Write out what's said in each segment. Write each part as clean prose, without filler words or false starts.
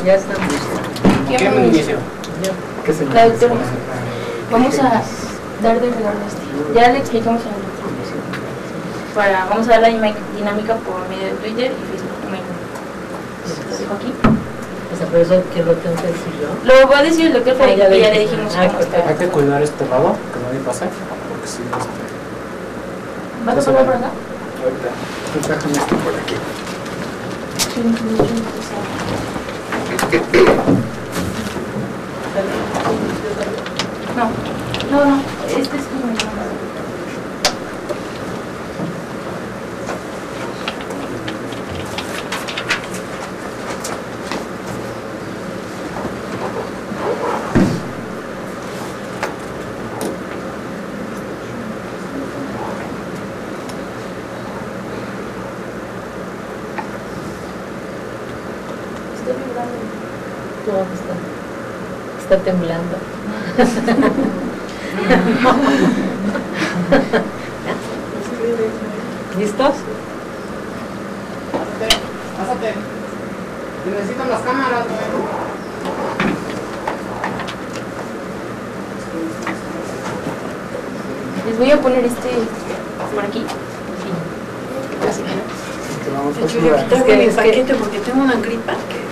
Ya estamos. ¿Qué me inicio? ¿Qué se La doctora, vamos a dar de regalo ya le explicamos a la doctora. Vamos a dar la dinámica por medio de Twitter y Facebook. Lo dejo aquí. O sea, por eso que lo tengo que decir yo. Lo va a decir el doctor Félix, ya que ya le dijimos cómo está. Hay que cuidar este lado, que nadie pase, porque si no ¿Vas a pasar por acá? ahorita. Pues déjame esto por aquí. No, este es como No, está temblando. ¿Listos? Pásate. Necesitan las cámaras, les voy a poner por aquí. Yo voy a quitarme mi paquete porque tengo una gripa que...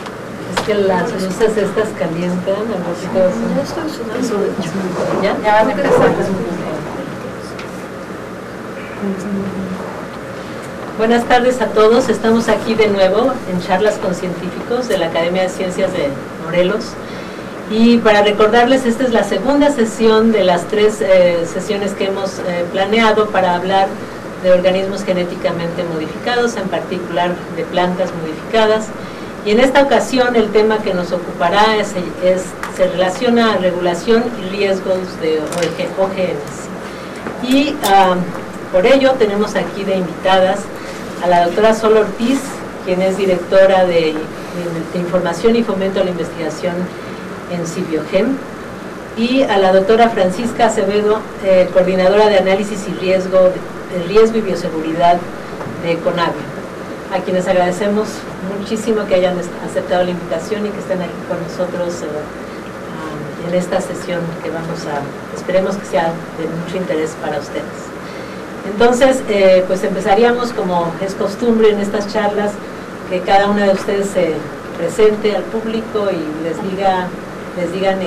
Es que las luces estas calientan, a ratito Ya estoy sudando, de hecho. ¿Ya? Ya van a empezar. Buenas tardes a todos, estamos aquí de nuevo en Charlas con Científicos de la Academia de Ciencias de Morelos. Y para recordarles, esta es la segunda sesión de las 3 sesiones que hemos planeado para hablar de organismos genéticamente modificados, en particular de plantas modificadas. Y en esta ocasión el tema que nos ocupará se relaciona a regulación y riesgos de OGMs. Y por ello tenemos aquí de invitadas a la doctora Sol Ortiz, quien es directora de Información y Fomento a la Investigación en Cibiogem, y a la doctora Francisca Acevedo, coordinadora de Análisis y Riesgo y Bioseguridad de CONABIO, a quienes agradecemos muchísimo que hayan aceptado la invitación y que estén aquí con nosotros en esta sesión que esperemos que sea de mucho interés para ustedes. Entonces, pues empezaríamos, como es costumbre en estas charlas, que cada una de ustedes se presente al público y les digan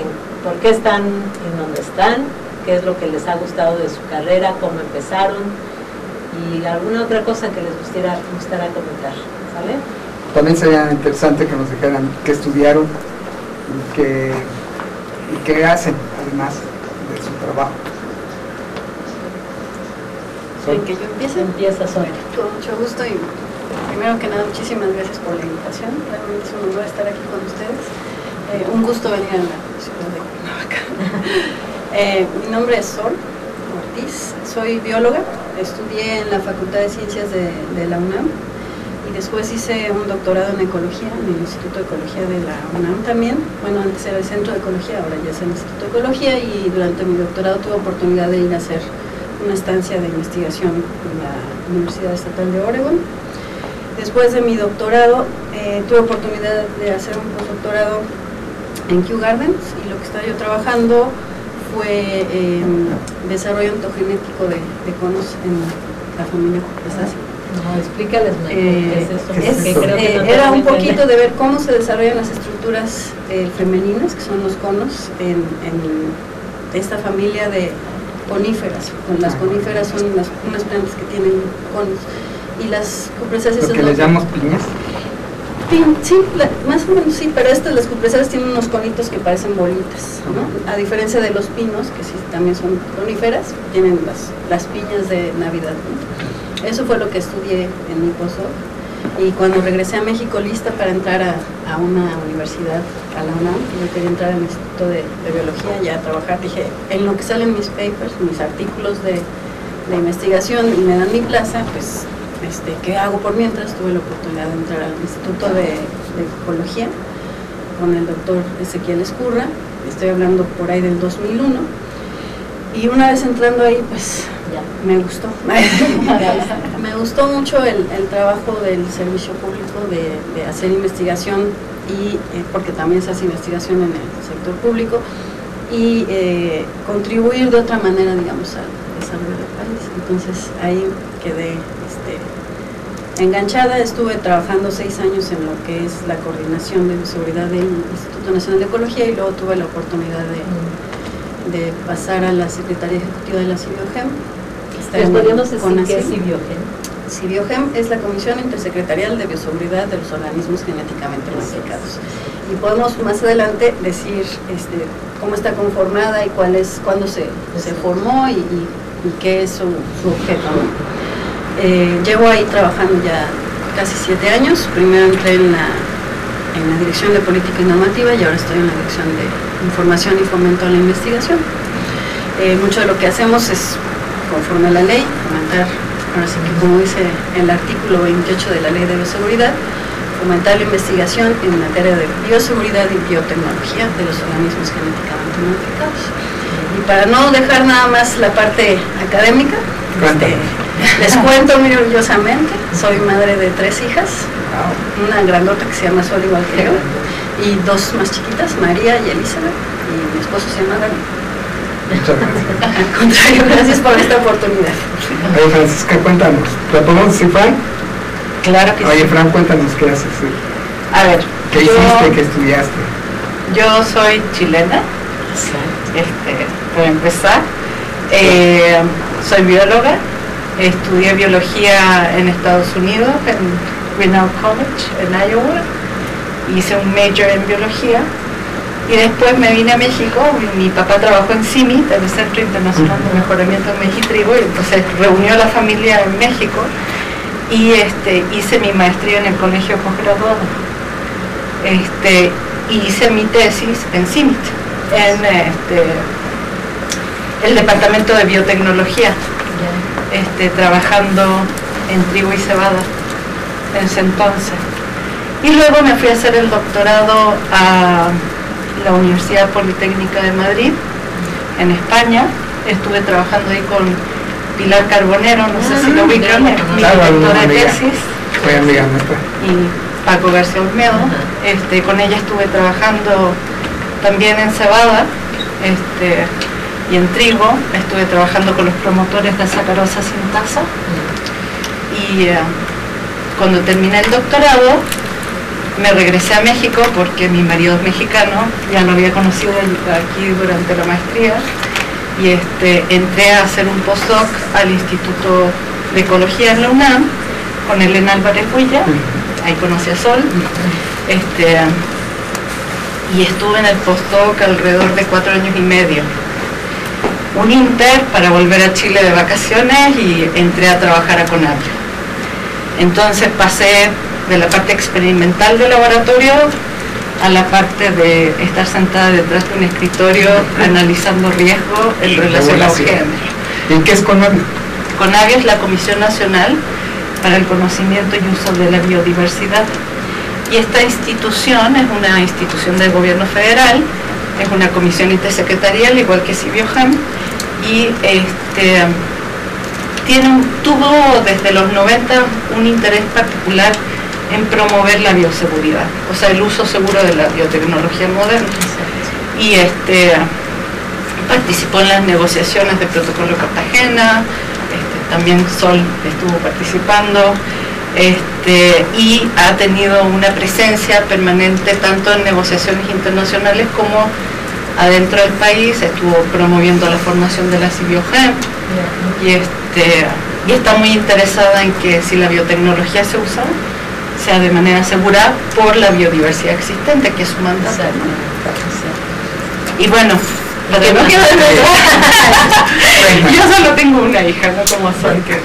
por qué están en donde están, qué es lo que les ha gustado de su carrera, cómo empezaron y alguna otra cosa que les gustara comentar, ¿sale? También sería interesante que nos dijeran qué estudiaron y qué hacen, además de su trabajo. ¿Quieren que yo empiece? Empieza, Sol. Con mucho gusto y primero que nada muchísimas gracias por la invitación. Realmente es un honor estar aquí con ustedes. Un gusto venir a la ciudad de Cuernavaca. Mi nombre es Sol Ortiz, soy bióloga, estudié en la Facultad de Ciencias de la UNAM y después hice un doctorado en ecología en el Instituto de Ecología de la UNAM también. Bueno, antes era el Centro de Ecología, ahora ya es el Instituto de Ecología, y durante mi doctorado tuve oportunidad de ir a hacer una estancia de investigación en la Universidad Estatal de Oregon. Después de mi doctorado tuve oportunidad de hacer un postdoctorado en Kew Gardens, y lo que estaba yo trabajando fue desarrollo ontogenético de conos en la familia Cupressaceae. No, explícales qué es esto. ¿Qué es eso? Creo que no Era un entienden. poquito de ver cómo se desarrollan las estructuras femeninas, que son los conos, en esta familia de coníferas. Las coníferas son unas plantas que tienen conos, y las Cupressaceae ¿Lo que les llamamos piñas? Sí, más o menos sí, pero las Cupressaceae tienen unos conitos que parecen bolitas, ¿no? A diferencia de los pinos, que sí también son coníferas, tienen las piñas de Navidad, ¿no? Eso fue lo que estudié en mi postdoc, y cuando regresé a México lista para entrar a una universidad, a la UNAM, yo quería entrar al Instituto de Biología ya a trabajar, dije, en lo que salen mis papers, mis artículos de investigación y me dan mi plaza, pues ¿qué hago por mientras? Tuve la oportunidad de entrar al Instituto de Ecología con el doctor Ezequiel Escurra, estoy hablando por ahí del 2001, y una vez entrando ahí, pues me gustó. Me gustó mucho el trabajo del servicio público de hacer investigación y porque también se hace investigación en el sector público, y contribuir de otra manera, digamos, al desarrollo del país. Entonces ahí quedé enganchada. Estuve trabajando 6 años en lo que es la coordinación de bioseguridad del Instituto Nacional de Ecología, y luego tuve la oportunidad de pasar a la Secretaría Ejecutiva de la CIBIOGEM. ¿Les podríamos decir qué es CIBIOGEM? CIBIOGEM es la Comisión Intersecretarial de Bioseguridad de los Organismos Genéticamente Modificados. Y podemos más adelante decir cómo está conformada y cuándo se formó y qué es su objeto, ¿no? Llevo ahí trabajando ya casi 7 años. Primero entré en la Dirección de Política y Normativa, y ahora estoy en la Dirección de Información y Fomento a la Investigación. Mucho de lo que hacemos es, conforme a la ley, fomentar, ahora sí que como dice el artículo 28 de la Ley de Bioseguridad, fomentar la investigación en materia de bioseguridad y biotecnología de los organismos genéticamente modificados. Y para no dejar nada más la parte académica, les cuento muy orgullosamente, soy madre de 3 hijas, una grandota que se llama Sol, igual que yo, y 2 más chiquitas, María y Elizabeth, y mi esposo se llama David. Muchas gracias. Al contrario, gracias por esta oportunidad. Oye, Francisca, cuéntanos. ¿Te podemos decir, Fran? Claro que sí. Oye, Fran, cuéntanos qué haces. A ver, ¿Qué hiciste? ¿Qué estudiaste? yo soy chilena, para empezar. Soy bióloga, estudié biología en Estados Unidos, en Grinnell College, en Iowa. Hice un major en biología. Y después me vine a México. Mi papá trabajó en CIMIT, en el Centro Internacional de Mejoramiento de Maíz y Trigo, y entonces reunió a la familia en México, y hice mi maestría en el colegio posgraduado. Y hice mi tesis en CIMIT, en el departamento de biotecnología, trabajando en trigo y cebada en ese entonces. Y luego me fui a hacer el doctorado a la Universidad Politécnica de Madrid, en España. Estuve trabajando ahí con Pilar Carbonero, no sé si lo ubican, mi directora de tesis, Fue amiga nuestra. y Paco García Olmedo. Con ella estuve trabajando también en cebada y en trigo. Estuve trabajando con los promotores de sacarosa sintasa, y cuando terminé el doctorado me regresé a México porque mi marido es mexicano, ya lo había conocido aquí durante la maestría, y entré a hacer un postdoc al Instituto de Ecología en la UNAM con Elena Álvarez Huilla. Ahí conocí a Sol, y estuve en el postdoc alrededor de 4 años y medio. Un inter para volver a Chile de vacaciones, y entré a trabajar a Conavio. Entonces pasé de la parte experimental del laboratorio a la parte de estar sentada detrás de un escritorio analizando riesgo en relación a género. ¿Y qué es Conavio? Conavio es la Comisión Nacional para el Conocimiento y Uso de la Biodiversidad. Y esta institución es una institución del gobierno federal, es una comisión intersecretarial, igual que CIBIOGEM, y tuvo desde los 90 un interés particular en promover la bioseguridad, o sea, el uso seguro de la biotecnología moderna. Y participó en las negociaciones de Protocolo de Cartagena, también Sol estuvo participando, y ha tenido una presencia permanente tanto en negociaciones internacionales como adentro del país. Estuvo promoviendo la formación de la CIBIOGEM, y está muy interesada en que si la biotecnología se usa, sea de manera segura por la biodiversidad existente, que es su mandato, ¿no? Y bueno, lo que no quiero decir, yo solo tengo una hija, no como Sol, que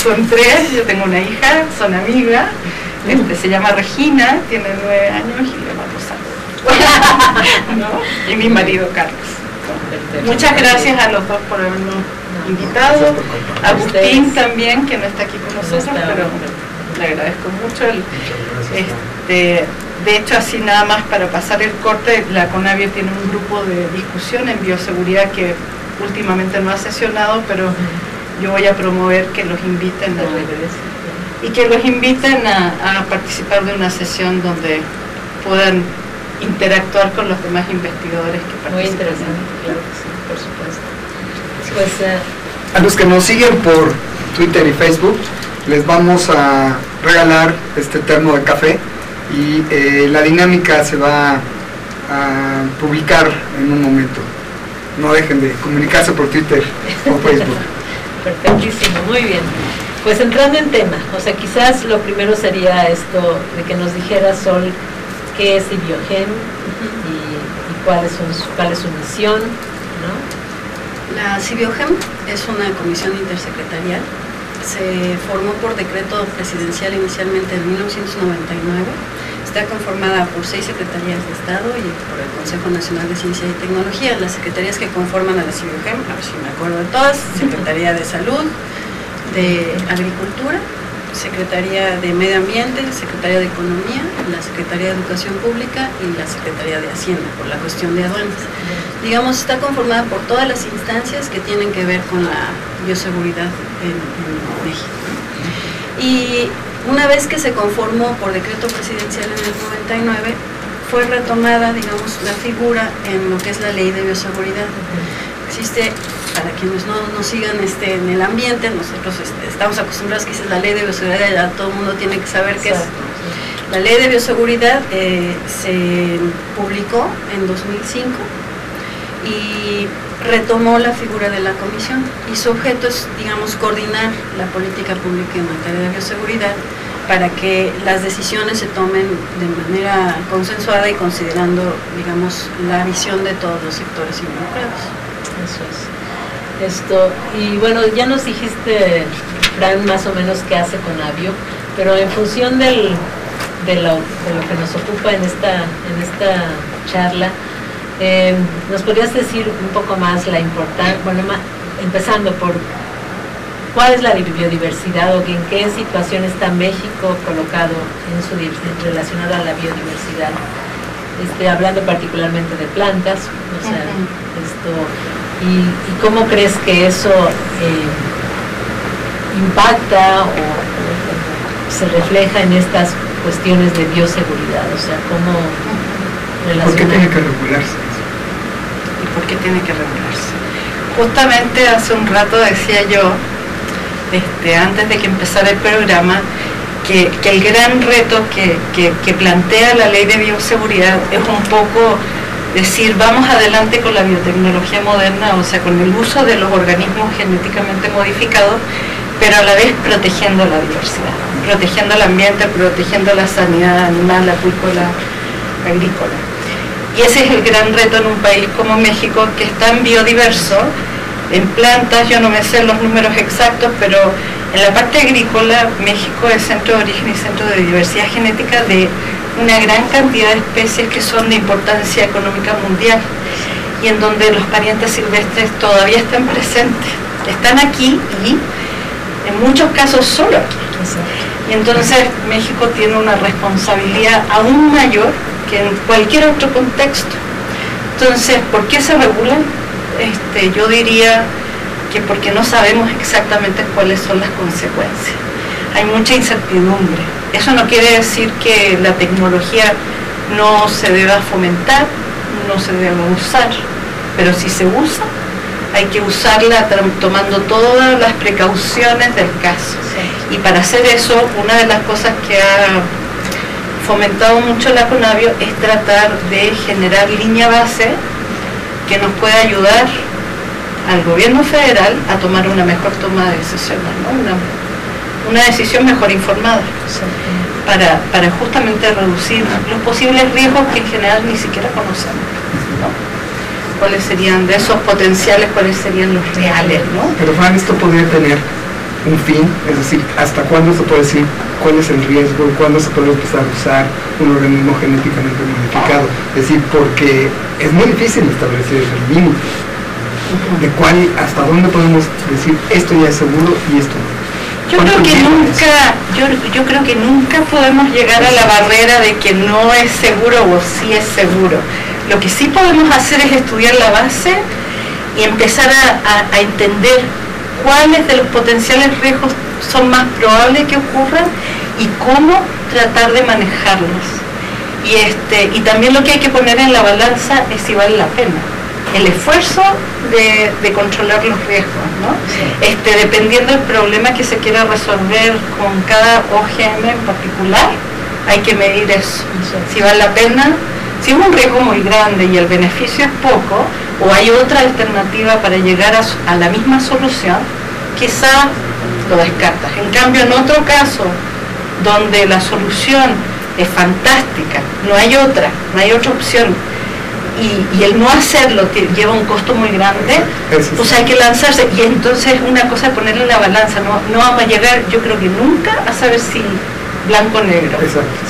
son 3. Yo tengo una hija, son amigas, se llama Regina, tiene 9 años, y le va a pasar, ¿no? Y mi marido Carlos. Muchas gracias a los dos por habernos invitado, a Agustín también, que no está aquí con nosotros, pero le agradezco mucho. De hecho, así nada más para pasar el corte, la Conavio tiene un grupo de discusión en bioseguridad que últimamente no ha sesionado, pero yo voy a promover que los inviten a participar de una sesión donde puedan interactuar con los demás investigadores que participan. Muy interesante, claro que sí, por supuesto. Pues, a los que nos siguen por Twitter y Facebook, les vamos a regalar este termo de café y la dinámica se va a publicar en un momento. No dejen de comunicarse por Twitter o Facebook. Perfectísimo, muy bien. Pues entrando en tema, o sea, quizás lo primero sería esto de que nos dijera Sol qué es Cibiogem y cuál es su misión, ¿no? La Cibiogem es una comisión intersecretarial. Se formó por decreto presidencial inicialmente en 1999. Está conformada por 6 secretarías de Estado y por el Consejo Nacional de Ciencia y Tecnología. Las secretarías que conforman a la Cibiogem, a ver si me acuerdo de todas: Secretaría de Salud, de Agricultura, Secretaría de Medio Ambiente, Secretaría de Economía, la Secretaría de Educación Pública y la Secretaría de Hacienda, por la cuestión de aduanas. Digamos, está conformada por todas las instancias que tienen que ver con la bioseguridad en México. Y una vez que se conformó por decreto presidencial en el 99, fue retomada, digamos, la figura en lo que es la Ley de Bioseguridad. Existe, para quienes no sigan en el ambiente, nosotros estamos acostumbrados que es la Ley de Bioseguridad, ya todo el mundo tiene que saber qué es. La Ley de Bioseguridad se publicó en 2005 y retomó la figura de la comisión, y su objeto es, digamos, coordinar la política pública en materia de bioseguridad para que las decisiones se tomen de manera consensuada y considerando, digamos, la visión de todos los sectores involucrados. Eso es. Y bueno, ya nos dijiste, Fran, más o menos qué hace Conavio, pero en función de lo que nos ocupa en esta charla, ¿nos podrías decir un poco más la importancia, empezando por cuál es la biodiversidad o en qué situación está México colocado relacionado a la biodiversidad? Hablando particularmente de plantas, o sea, y cómo crees que eso impacta o se refleja en estas cuestiones de bioseguridad, o sea, cómo relacionar. ¿Por qué tiene que regularse? ¿Y por qué tiene que regularse? Justamente hace un rato decía yo, antes de que empezara el programa, que el gran reto que plantea la Ley de Bioseguridad es un poco decir, vamos adelante con la biotecnología moderna, o sea, con el uso de los organismos genéticamente modificados, pero a la vez protegiendo la diversidad, protegiendo el ambiente, protegiendo la sanidad animal, acuícola, agrícola. Y ese es el gran reto en un país como México, que es tan biodiverso. En plantas, yo no me sé los números exactos, pero en la parte agrícola, México es centro de origen y centro de diversidad genética de una gran cantidad de especies que son de importancia económica mundial, y en donde los parientes silvestres todavía están presentes, están aquí y en muchos casos solo aquí. Y entonces México tiene una responsabilidad aún mayor que en cualquier otro contexto. Entonces, ¿por qué se regulan? Yo diría que porque no sabemos exactamente cuáles son las consecuencias. Hay mucha incertidumbre. Eso no quiere decir que la tecnología no se deba fomentar, no se deba usar, pero si se usa, hay que usarla tomando todas las precauciones del caso. Sí. Y para hacer eso, una de las cosas que ha fomentado mucho la Conavio es tratar de generar línea base que nos pueda ayudar al gobierno federal a tomar una mejor toma de decisiones, ¿no? Una decisión mejor informada, para justamente reducir los posibles riesgos que en general ni siquiera conocemos, ¿no? ¿Cuáles serían de esos potenciales, cuáles serían los reales, ¿no? Pero Fran, esto podría tener un fin, es decir, ¿hasta cuándo se puede decir cuál es el riesgo y cuándo se puede empezar a usar un organismo genéticamente modificado? Es decir, porque es muy difícil establecer el límite de cuál, hasta dónde podemos decir esto ya es seguro y esto no. Yo creo que nunca podemos llegar a la barrera de que no es seguro o sí es seguro. Lo que sí podemos hacer es estudiar la base y empezar a entender cuáles de los potenciales riesgos son más probables que ocurran y cómo tratar de manejarlos. Y también lo que hay que poner en la balanza es si vale la pena. El esfuerzo de controlar los riesgos, ¿no? Sí. Dependiendo del problema que se quiera resolver con cada OGM en particular, hay que medir eso. Si vale la pena, si es un riesgo muy grande y el beneficio es poco, o hay otra alternativa para llegar a la misma solución, quizá lo descartas. En cambio, en otro caso, donde la solución es fantástica, no hay otra opción, y el no hacerlo lleva un costo muy grande, pues hay que lanzarse. Y entonces una cosa es ponerle en la balanza, no vamos a llegar, yo creo que nunca, a saber si blanco o negro,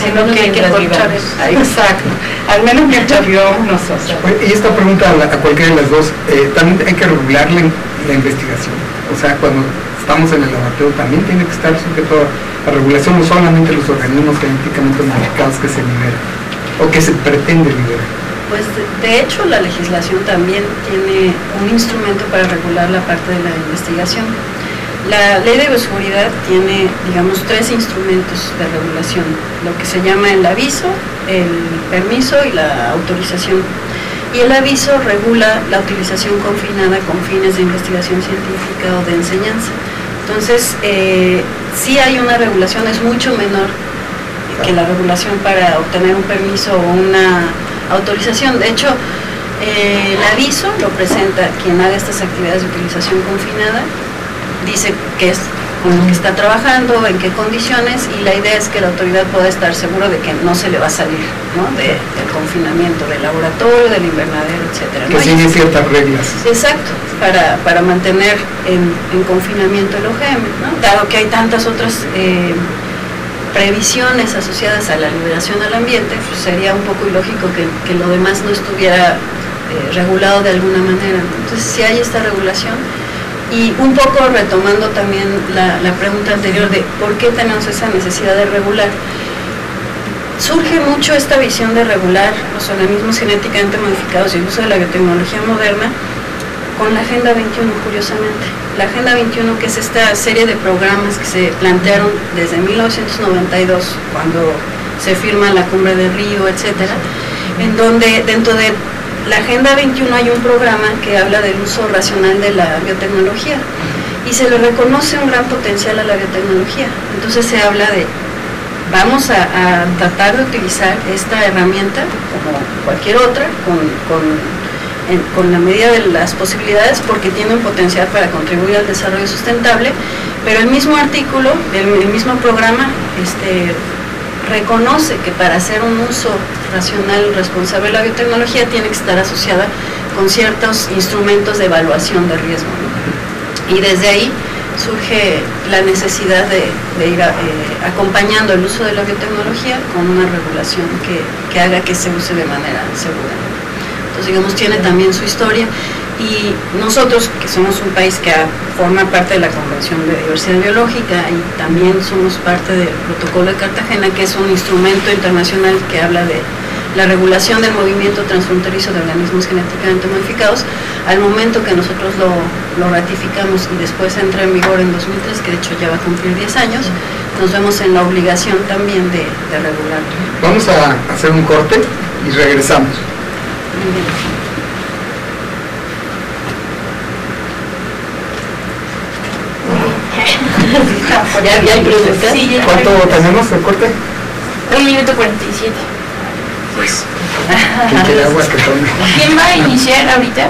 sino que hay que encontrar eso. Exacto, al menos mientras vivamos nosotros. Y esta pregunta a cualquiera de las dos, también hay que regular la investigación. O sea, cuando estamos en el laboratorio también tiene que estar sujeto a regulación, no solamente los organismos genéticamente modificados que se liberan o que se pretende liberar. Pues de hecho la legislación también tiene un instrumento para regular la parte de la investigación. La ley de bioseguridad tiene, digamos, 3 instrumentos de regulación, lo que se llama el aviso, el permiso y la autorización. Y el aviso regula la utilización confinada con fines de investigación científica o de enseñanza. Entonces, sí hay una regulación, es mucho menor que la regulación para obtener un permiso o una autorización. De hecho, el aviso lo presenta quien haga estas actividades de utilización confinada, dice qué es con lo que está trabajando, en qué condiciones, y la idea es que la autoridad pueda estar seguro de que no se le va a salir, ¿no?, del confinamiento del laboratorio, del invernadero, etcétera, ¿no? Que sigue ciertas reglas. Exacto, para mantener en confinamiento el OGM, ¿no? Dado que hay tantas otras previsiones asociadas a la liberación al ambiente, pues sería un poco ilógico que lo demás no estuviera regulado de alguna manera, ¿no? Entonces sí hay esta regulación. Y un poco retomando también la pregunta anterior de por qué tenemos esa necesidad de regular, surge mucho esta visión de regular los organismos genéticamente modificados y el uso de la biotecnología moderna con la Agenda 21, curiosamente. La Agenda 21, que es esta serie de programas que se plantearon desde 1992, cuando se firma la Cumbre de Río, etcétera, en donde dentro de la Agenda 21 hay un programa que habla del uso racional de la biotecnología y se le reconoce un gran potencial a la biotecnología. Entonces se habla de, vamos a tratar de utilizar esta herramienta como cualquier otra, con la medida de las posibilidades, porque tiene un potencial para contribuir al desarrollo sustentable, pero el mismo artículo, el mismo programa, reconoce que para hacer un uso racional responsable de la biotecnología tiene que estar asociada con ciertos instrumentos de evaluación de riesgo, ¿no? Y desde ahí surge la necesidad de ir acompañando el uso de la biotecnología con una regulación que haga que se use de manera segura. Entonces, digamos, tiene también su historia. Y nosotros, que somos un país que forma parte de la Convención de Diversidad Biológica y también somos parte del Protocolo de Cartagena, que es un instrumento internacional que habla de la regulación del movimiento transfronterizo de organismos genéticamente modificados, al momento que nosotros lo ratificamos y después entra en vigor en 2003, que de hecho ya va a cumplir 10 años, nos vemos en la obligación también de regularlo. Vamos a hacer un corte y regresamos. Muy bien. ¿Ya hay preguntas? Sí, ya. ¿Cuánto tenemos de corte? 1 minuto 47. ¿Quién quiere agua que tome? ¿Quién va a iniciar ahorita?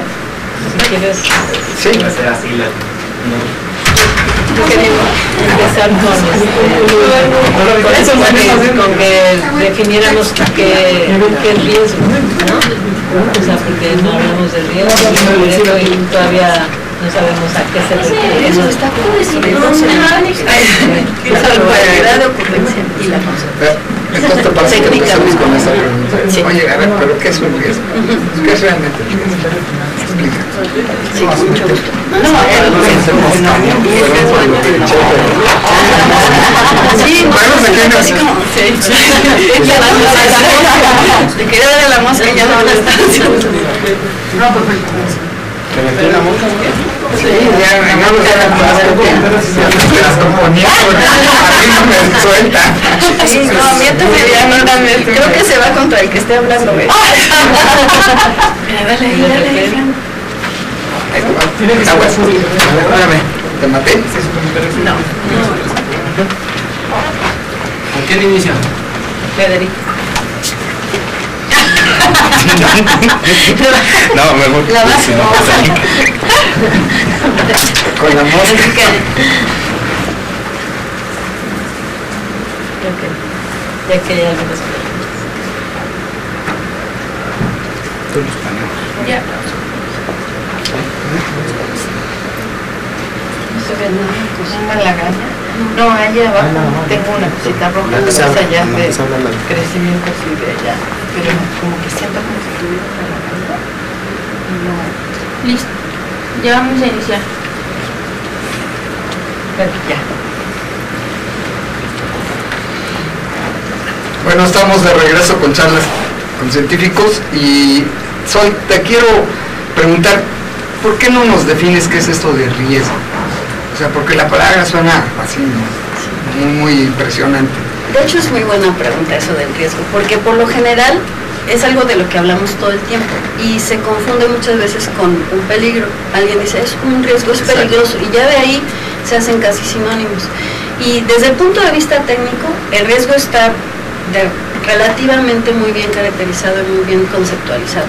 ¿Quieres Sí. Va a ser así la... empezar con que definiéramos qué riesgo, ¿no? O sea, porque no hablamos del riesgo y todavía no sabemos a qué se refiere. Eso está La probabilidad de ocurrencia y la consecuencia. Entonces te parece que empezamos con esa pregunta. Oye, a ver, ¿pero qué es un riesgo? ¿Qué es realmente el riesgo? Explica. Sí, con mucho gusto. Sí, así como... Te quería darle la mosca y ya no la estás haciendo. No, perfecto. ¿Te ventila mucho? Sí, ya las componía, a mí no me suelta. Sí, no, miéntame bien, creo que se va contra el que esté hablando. ¿Ves? Dale, Fran. Tiene que ser Agua. azul. Espérame, ¿te maté? No. ¿Con quién inicia? Federico. No, mejor. La vas si no, Con la mosca. Ok. Ya que hay algunas preguntas. Ya. No se ve nada. ¿Un malagaña? No, allá abajo tengo una cosita roja, La que más se habla, allá la de que se habla, la- crecimiento así de allá, pero como que siento como si tuviera una malagaña. No. Listo. Ya vamos a iniciar. Ya. Bueno, estamos de regreso con charlas con científicos y Sol, te quiero preguntar, ¿por qué no nos defines qué es esto de riesgo? O sea, porque la palabra suena así, ¿no? Muy impresionante. De hecho es muy buena pregunta eso del riesgo, porque por lo general es algo de lo que hablamos todo el tiempo y se confunde muchas veces con un peligro. Alguien dice es un riesgo, es Exacto. peligroso y ya de ahí se hacen casi sinónimos. Y desde el punto de vista técnico, el riesgo está relativamente muy bien caracterizado y muy bien conceptualizado.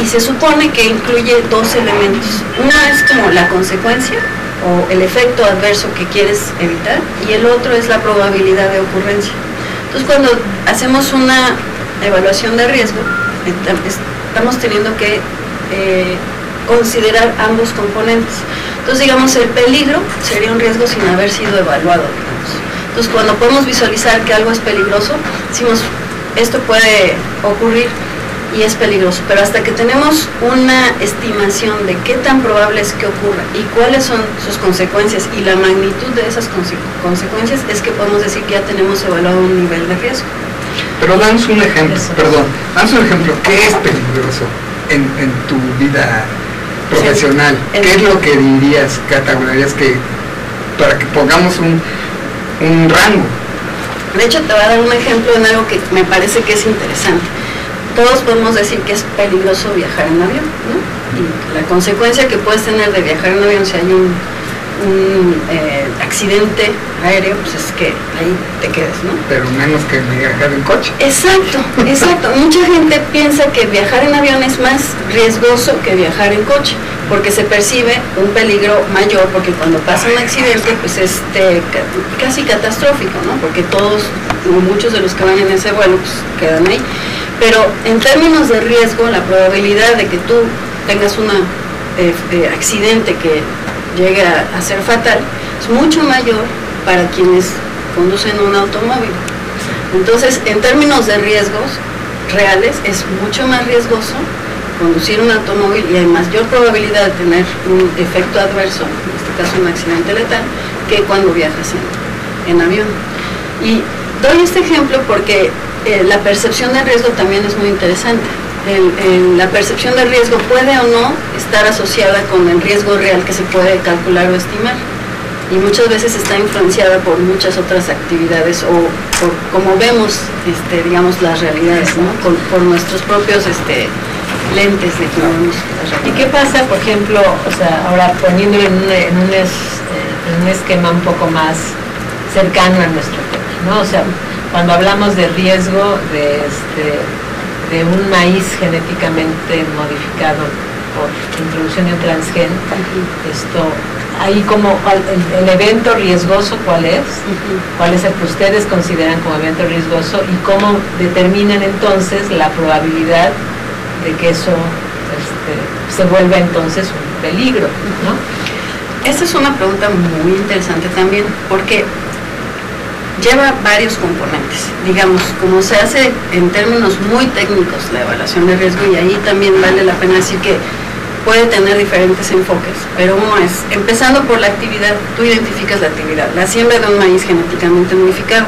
Y se supone que incluye dos elementos. Una es como la consecuencia o el efecto adverso que quieres evitar y el otro es la probabilidad de ocurrencia. Entonces cuando hacemos una evaluación de riesgo, estamos teniendo que considerar ambos componentes. Entonces digamos el peligro sería un riesgo sin haber sido evaluado, digamos. Entonces cuando podemos visualizar que algo es peligroso, decimos esto puede ocurrir y es peligroso, pero hasta que tenemos una estimación de qué tan probable es que ocurra y cuáles son sus consecuencias y la magnitud de esas consecuencias es que podemos decir que ya tenemos evaluado un nivel de riesgo. Pero danos un ejemplo, Eso. danos un ejemplo, ¿qué es peligroso en tu vida profesional? Sí. ¿Qué es lo que dirías, categorizarías que, para que pongamos un rango? De hecho, te voy a dar un ejemplo en algo que me parece que es interesante. Todos podemos decir que es peligroso viajar en avión, ¿no? Y la consecuencia que puedes tener de viajar en avión si hay un accidente aéreo, pues es que ahí te quedas, ¿no? Pero menos que viajar en coche. Exacto, exacto. Mucha gente piensa que viajar en avión es más riesgoso que viajar en coche, porque se percibe un peligro mayor, porque cuando pasa un accidente, pues es casi catastrófico, ¿no? Porque todos, o muchos de los que van en ese vuelo, pues quedan ahí. Pero en términos de riesgo, la probabilidad de que tú tengas un accidente que llegue a ser fatal es mucho mayor para quienes conducen un automóvil. Entonces, en términos de riesgos reales, es mucho más riesgoso conducir un automóvil y hay mayor probabilidad de tener un efecto adverso, en este caso un accidente letal, que cuando viajas en avión. Y doy este ejemplo porque la percepción de riesgo también es muy interesante. La percepción de riesgo puede o no estar asociada con el riesgo real que se puede calcular o estimar. Y muchas veces está influenciada por muchas otras actividades o por cómo vemos, digamos, las realidades, ¿no? Por nuestros propios lentes de cómo vemos las realidades. ¿Y qué pasa, por ejemplo, o sea, ahora poniéndolo en un esquema un poco más cercano a nuestro tema, ¿no? O sea, cuando hablamos de riesgo de un maíz genéticamente modificado por introducción de un transgen, ahí como el evento riesgoso, ¿cuál es? ¿Cuál es el que ustedes consideran como evento riesgoso y cómo determinan entonces la probabilidad de que eso se vuelva entonces un peligro, ¿no? Esta es una pregunta muy interesante también, porque lleva varios componentes. Digamos, como se hace en términos muy técnicos la evaluación de riesgo, y ahí también vale la pena decir que puede tener diferentes enfoques, pero uno es, empezando por la actividad, tú identificas la actividad, la siembra de un maíz genéticamente modificado.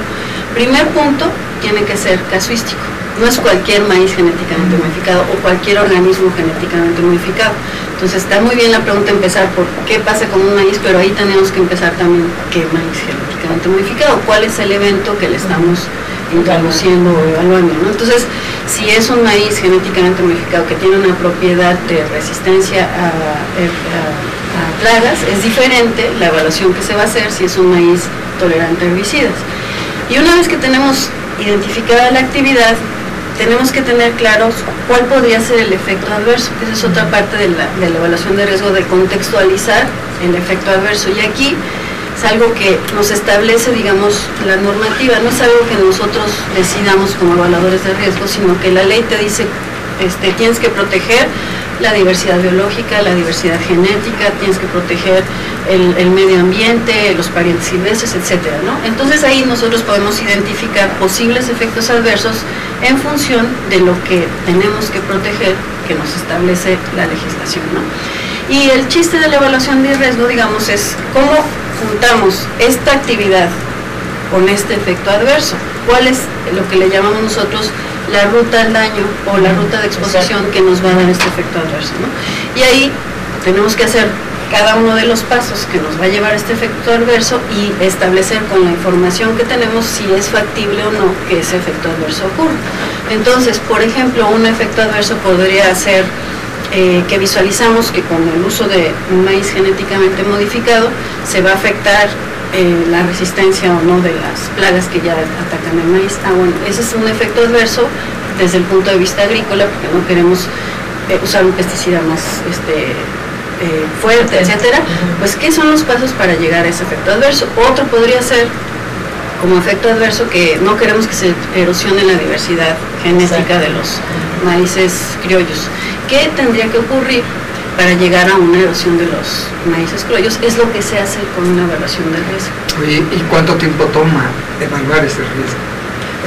Primer punto, tiene que ser casuístico. no es cualquier maíz genéticamente modificado o cualquier organismo genéticamente modificado. Entonces está muy bien la pregunta empezar por qué pasa con un maíz, pero ahí tenemos que empezar también qué maíz genéticamente modificado, cuál es el evento que le estamos introduciendo o evaluando, ¿no? Entonces, si es un maíz genéticamente modificado que tiene una propiedad de resistencia a plagas, es diferente la evaluación que se va a hacer si es un maíz tolerante a herbicidas. Y una vez que tenemos identificada la actividad, tenemos que tener claros cuál podría ser el efecto adverso. Esa es otra parte de la evaluación de riesgo, de contextualizar el efecto adverso. Y aquí es algo que nos establece, digamos, la normativa, no es algo que nosotros decidamos como evaluadores de riesgo, sino que la ley te dice, tienes que proteger la diversidad biológica, la diversidad genética, tienes que proteger el medio ambiente, los parientes silvestres, etcétera, ¿no? Entonces ahí nosotros podemos identificar posibles efectos adversos en función de lo que tenemos que proteger, que nos establece la legislación, ¿no? Y el chiste de la evaluación de riesgo, digamos, es cómo juntamos esta actividad con este efecto adverso. ¿Cuál es lo que le llamamos nosotros la ruta al daño o la ruta de exposición que nos va a dar este efecto adverso, ¿no? Y ahí tenemos que hacer cada uno de los pasos que nos va a llevar este efecto adverso y establecer con la información que tenemos si es factible o no que ese efecto adverso ocurra. Entonces, por ejemplo, un efecto adverso podría ser que visualizamos que con el uso de un maíz genéticamente modificado se va a afectar la resistencia o no de las plagas que ya atacan el maíz. Bueno, ese es un efecto adverso desde el punto de vista agrícola, porque no queremos usar un pesticida más fuerte, etcétera. Pues, ¿qué son los pasos para llegar a ese efecto adverso? Otro podría ser, como efecto adverso, que no queremos que se erosione la diversidad genética de los maíces criollos. ¿Qué tendría que ocurrir para llegar a una erosión de los maíces criollos? Es lo que se hace con una evaluación de riesgo. Oye, ¿y cuánto tiempo toma evaluar ese riesgo?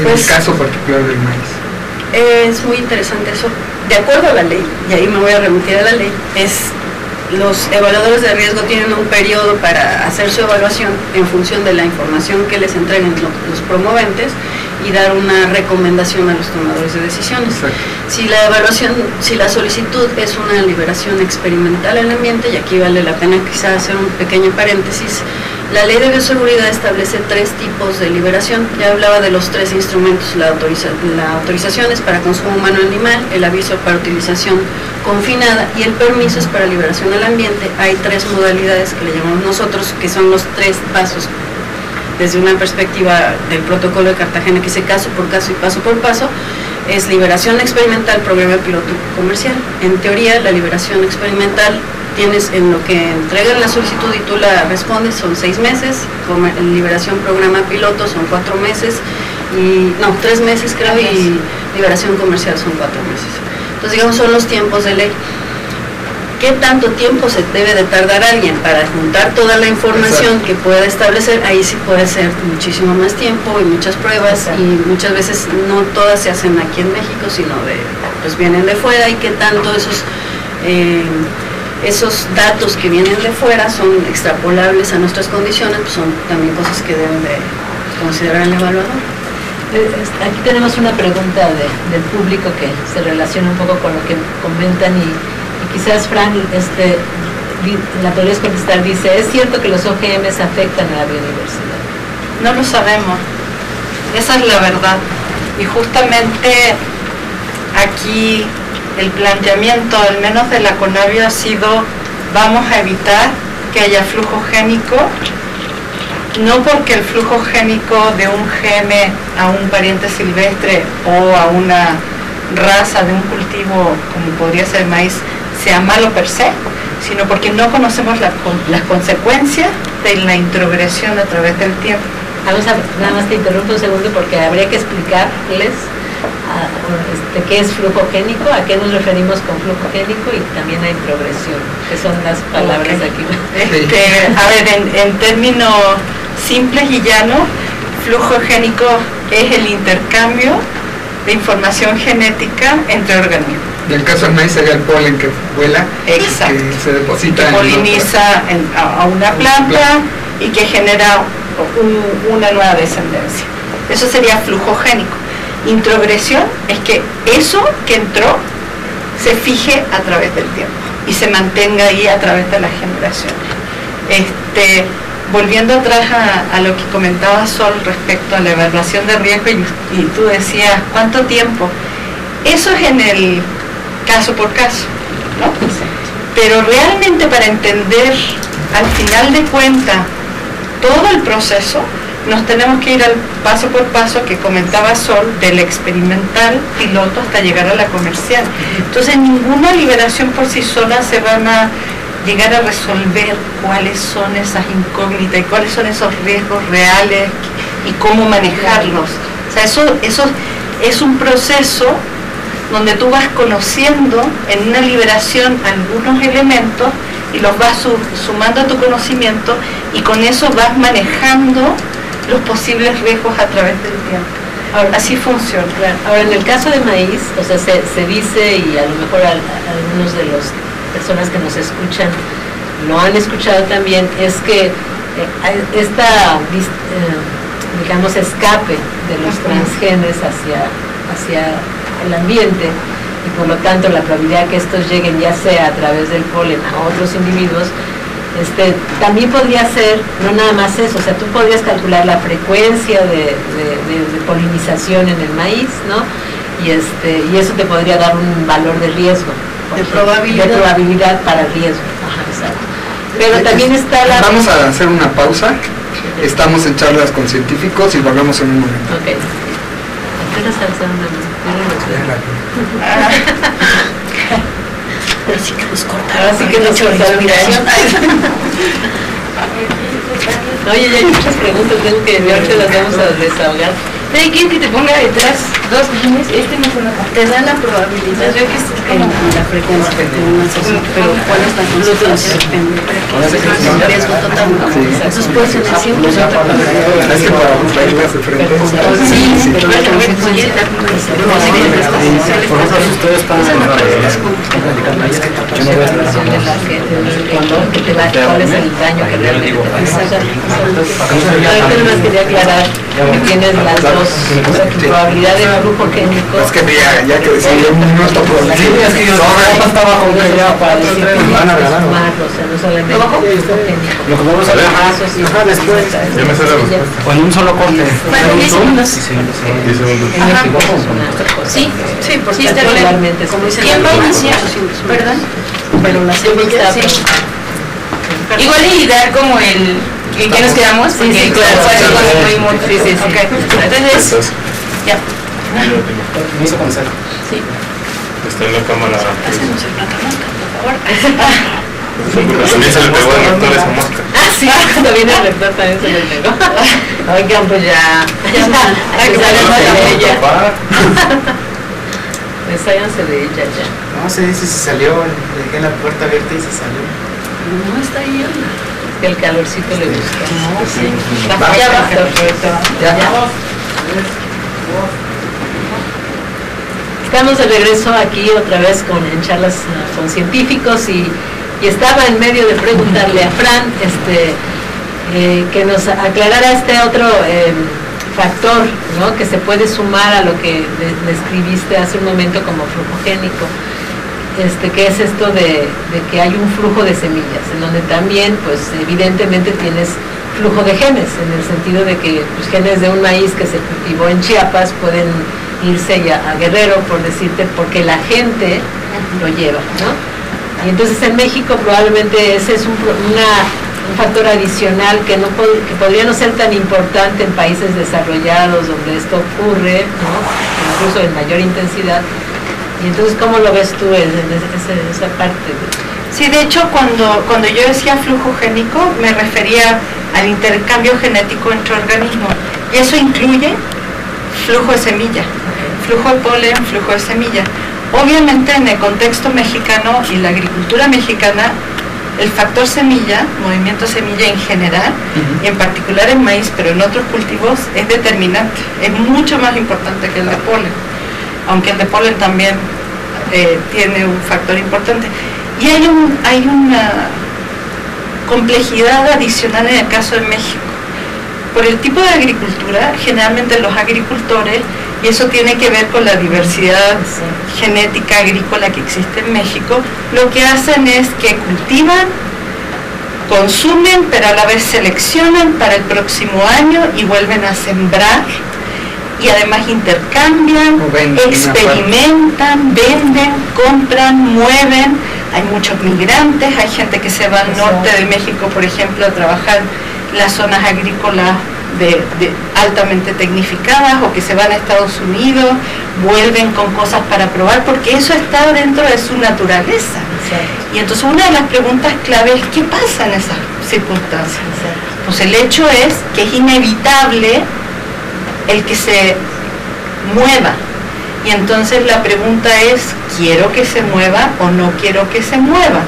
En el caso particular del maíz. Es muy interesante eso. De acuerdo a la ley, y ahí me voy a remitir a la ley, los evaluadores de riesgo tienen un periodo para hacer su evaluación en función de la información que les entreguen los promoventes y dar una recomendación a los tomadores de decisiones. Exacto. Si la solicitud es una liberación experimental en el ambiente, y aquí vale la pena quizá hacer un pequeño paréntesis, la ley de bioseguridad establece 3 tipos de liberación. Ya hablaba de los 3 instrumentos: la autorización es para consumo humano animal, el aviso para utilización confinada y el permiso es para liberación al ambiente. Hay 3 modalidades que le llamamos nosotros, que son los 3 pasos desde una perspectiva del protocolo de Cartagena, que dice caso por caso y paso por paso. Es liberación experimental, programa piloto comercial. En teoría, la liberación experimental tienes en lo que entregan la solicitud y tú la respondes, son 6 meses, liberación programa piloto son 4 meses, 3 meses creo, y liberación comercial son 4 meses. Entonces, digamos, son los tiempos de ley. ¿Qué tanto tiempo se debe de tardar alguien para juntar toda la información que pueda establecer? Ahí sí puede ser muchísimo más tiempo y muchas pruebas, y muchas veces no todas se hacen aquí en México, sino pues vienen de fuera, y qué tanto esos datos que vienen de fuera son extrapolables a nuestras condiciones, pues son también cosas que deben de considerar el evaluador. Aquí tenemos una pregunta del público que se relaciona un poco con lo que comentan, y quizás Fran la podrías contestar. Dice, ¿es cierto que los OGMs afectan a la biodiversidad? No lo sabemos, esa es la verdad. Y justamente aquí el planteamiento, al menos de la CONABIO, ha sido: vamos a evitar que haya flujo génico, no porque el flujo génico de un geme a un pariente silvestre o a una raza de un cultivo como podría ser el maíz sea malo per se, sino porque no conocemos las consecuencias de la introgresión a través del tiempo. Nada más te interrumpo un segundo, porque habría que explicarles qué es flujo génico, a qué nos referimos con flujo génico, y también a introgresión, que son las palabras aquí. A ver, en términos simples y llanos, flujo génico es el intercambio de información genética entre organismos. En el caso del maíz sería el polen que vuela, exacto, que se deposita, que poliniza a una planta y que genera una nueva descendencia. Eso sería flujo génico. Introgresión es que eso que entró se fije a través del tiempo y se mantenga ahí a través de las generaciones. Volviendo atrás a lo que comentaba Sol respecto a la evaluación de riesgo, y tú decías, ¿cuánto tiempo? Eso es en el caso por caso, ¿no? Pero realmente para entender al final de cuentas todo el proceso, nos tenemos que ir al paso por paso que comentaba Sol, del experimental piloto hasta llegar a la comercial. Entonces ninguna liberación por sí sola se van a llegar a resolver cuáles son esas incógnitas y cuáles son esos riesgos reales y cómo manejarlos. O sea, eso es un proceso donde tú vas conociendo en una liberación algunos elementos y los vas sumando a tu conocimiento, y con eso vas manejando los posibles riesgos a través del tiempo. Ahora, así funciona. Claro. Ahora, en el caso de maíz, o sea, se dice, y a lo mejor algunos de las personas que nos escuchan lo han escuchado también, es que digamos, escape de los transgenes hacia el ambiente, y por lo tanto la probabilidad que estos lleguen, ya sea a través del polen a otros individuos, también podría ser, no nada más eso, o sea, tú podrías calcular la frecuencia de polinización en el maíz, ¿no? Y eso te podría dar un valor de riesgo. De probabilidad para el riesgo. Ajá, exacto. Pero también está la... Vamos a hacer una pausa. Estamos en charlas con científicos y volvemos en un momento. Ok. Ahora sí que nos cortaron. Ahora sí que nos cortaron. Oye, ya hay muchas preguntas, tengo que enviarte, las vamos a desahogar. ¿Quieres que te ponga detrás dos líneas? No fue una parte. Te da la probabilidad de que estés como la frecuencia que tenemos, pero ¿cuál es la consecuencia? Depende. El riesgo total, ¿no? Entonces puede ser el 100%. Es que para traerlas de frente. Sí, pero la Por consecuencia ejemplo, si ustedes están Yo no voy a estar que te va, cuál es el daño que realmente te va a causar. Ahorita nomás quería aclarar que tienes las dos, o sea, tu probabilidad de flujo génico. Es que ya que decía, no está probabilidad. Sí, es que yo está bajo ya para decir que van a ganar. O sea, no solamente flujo génico. Lo que vamos a ver después. Ya me sé la respuesta. O en un solo corte. Bueno, 10 segundos. 10 segundos. Sí, porque está bien. Particularmente, como dicen, ¿Quién va a iniciar? Perdón. pero la semilla Sí. Igual y dar como el... ¿En qué nos quedamos? Porque sí, claro, claro, fue algo sí, muy... sí. Ok. Entonces, ya. Vamos a comenzar. Sí. Está en la cámara. Hacemos el platamosca, por favor. También se le pegó al rector esa mosca. Sí, cuando viene el rector también se le pegó. Oigan, pues ya. Ay, que Sáyanse de Vamos a ella. tapar. Pues sáyanse de ella ya. No sé si se salió, le dejé la puerta abierta y se salió. No, está ahí. Es que el calorcito le gusta. No, sí. Va, Ya va. perfecto. Ya. Estamos de regreso aquí otra vez en charlas con científicos, y estaba en medio de preguntarle a Fran que nos aclarara este otro factor, ¿no?, que se puede sumar a lo que describiste hace un momento como flujo génico, que es esto de que hay un flujo de semillas, en donde también, pues evidentemente tienes flujo de genes, en el sentido de que pues, genes de un maíz que se cultivó en Chiapas pueden irse ya a Guerrero, por decirte, porque la gente lo lleva, ¿no? Y entonces en México probablemente ese es un factor adicional que podría no ser tan importante en países desarrollados donde esto ocurre, ¿no?, incluso en mayor intensidad. Y entonces, ¿cómo lo ves tú en esa parte? Sí, de hecho, cuando yo decía flujo génico, me refería al intercambio genético entre organismos. Y eso incluye flujo de semilla, flujo de polen, flujo de semilla. Obviamente, en el contexto mexicano y la agricultura mexicana, el factor semilla, movimiento semilla en general, y en particular en maíz, pero en otros cultivos, es determinante. Es mucho más importante que el de polen, aunque el de polen también tiene un factor importante. Y hay una complejidad adicional en el caso de México. Por el tipo de agricultura, generalmente los agricultores y eso tiene que ver con la diversidad genética agrícola que existe en México. Lo que hacen es que cultivan, consumen, pero a la vez seleccionan para el próximo año y vuelven a sembrar, y además intercambian, experimentan, venden, compran, mueven. Hay muchos migrantes, hay gente que se va al norte de México, por ejemplo, a trabajar en las zonas agrícolas de altamente tecnificadas, o que se van a Estados Unidos, vuelven con cosas para probar, porque eso está dentro de su naturaleza. Y entonces una de las preguntas clave es: ¿qué pasa en esas circunstancias? Pues el hecho es que es inevitable el que se mueva, y entonces la pregunta es: ¿quiero que se mueva o no quiero que se mueva?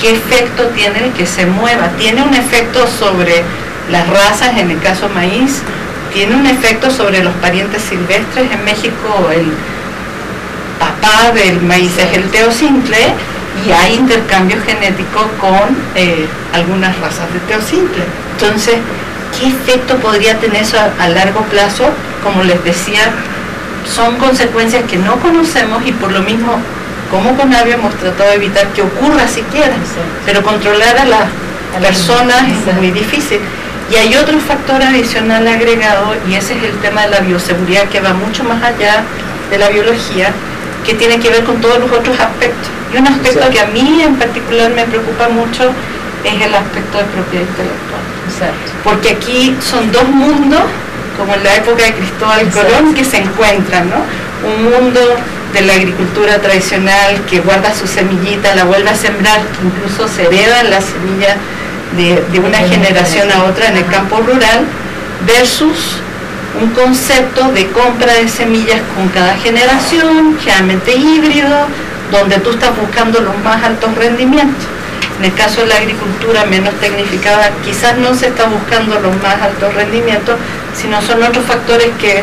¿Qué efecto tiene el que se mueva? ¿Tiene un efecto sobre las razas, en el caso maíz? ¿Tiene un efecto sobre los parientes silvestres? En México el papá del maíz es el teocintle, y hay intercambio genético con algunas razas de teocintle. Entonces, ¿qué efecto podría tener eso a largo plazo? Como les decía, son consecuencias que no conocemos, y por lo mismo, como Conavio, hemos tratado de evitar que ocurra siquiera, pero controlar a las personas es muy difícil. Y hay otro factor adicional agregado, y ese es el tema de la bioseguridad, que va mucho más allá de la biología, que tiene que ver con todos los otros aspectos. Y un aspecto que a mí en particular me preocupa mucho es el aspecto de propiedad intelectual. Porque aquí son dos mundos, como en la época de Cristóbal Colón, que se encuentran, ¿no? Un mundo de la agricultura tradicional que guarda su semillita, la vuelve a sembrar, que incluso se hereda la semilla de una generación a otra en el campo rural, versus un concepto de compra de semillas con cada generación, generalmente híbrido, donde tú estás buscando los más altos rendimientos. En el caso de la agricultura menos tecnificada, quizás no se está buscando los más altos rendimientos, sino son otros factores que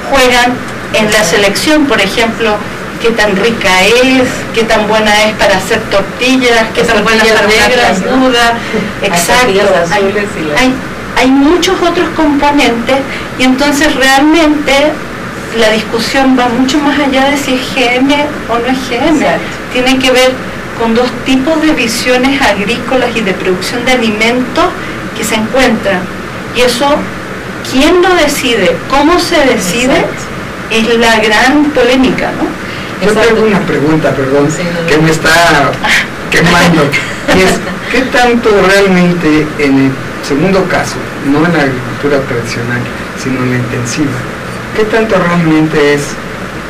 juegan en la selección. Por ejemplo, qué tan rica es, qué tan buena es para hacer tortillas, qué tan buena para negras, duda. Exacto. Hay muchos otros componentes, y entonces realmente la discusión va mucho más allá de si es GM o no es GM. Tiene que ver con dos tipos de visiones agrícolas y de producción de alimentos que se encuentran. Y eso, ¿quién lo decide? ¿Cómo se decide? Es la gran polémica, ¿no? Yo tengo una pregunta, perdón, que me está quemando. Y es, ¿qué tanto realmente en el segundo caso, no en la agricultura tradicional, sino en la intensiva, qué tanto realmente es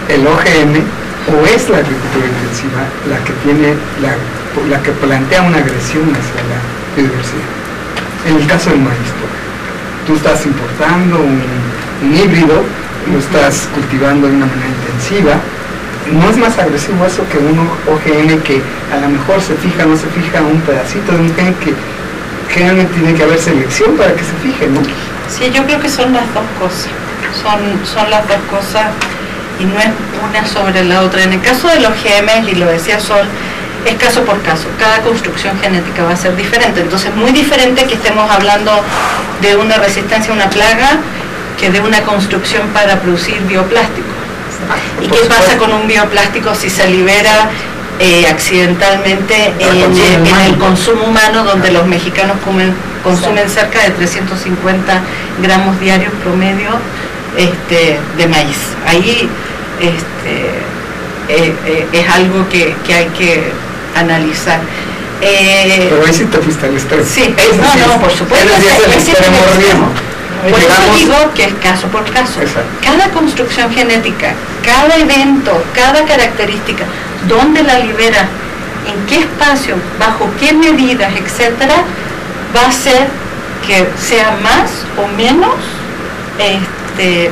el OGM o es la agricultura intensiva la que tiene la que plantea una agresión hacia la biodiversidad? En el caso del maíz, tú estás importando un híbrido, lo estás cultivando de una manera intensiva. ¿No es más agresivo eso que un OGM que a lo mejor se fija, no se fija un pedacito de un gen que generalmente tiene que haber selección para que se fije, ¿no? Sí, yo creo que son las dos cosas. Son las dos cosas, y no es una sobre la otra. En el caso de los OGM, y lo decía Sol, es caso por caso. Cada construcción genética va a ser diferente. Entonces, muy diferente que estemos hablando de una resistencia a una plaga que de una construcción para producir bioplástico. ¿Y qué pasa con un bioplástico si se libera accidentalmente en el consumo humano, donde los mexicanos consumen cerca de 350 gramos diarios promedio de maíz? Ahí es algo que hay que analizar. Pero ahí sí te fuiste al extremo. Sí, no, por supuesto. Por eso digo que es caso por caso. Exacto. Cada construcción genética, cada evento, cada característica, dónde la libera, en qué espacio, bajo qué medidas, etcétera, va a hacer que sea más o menos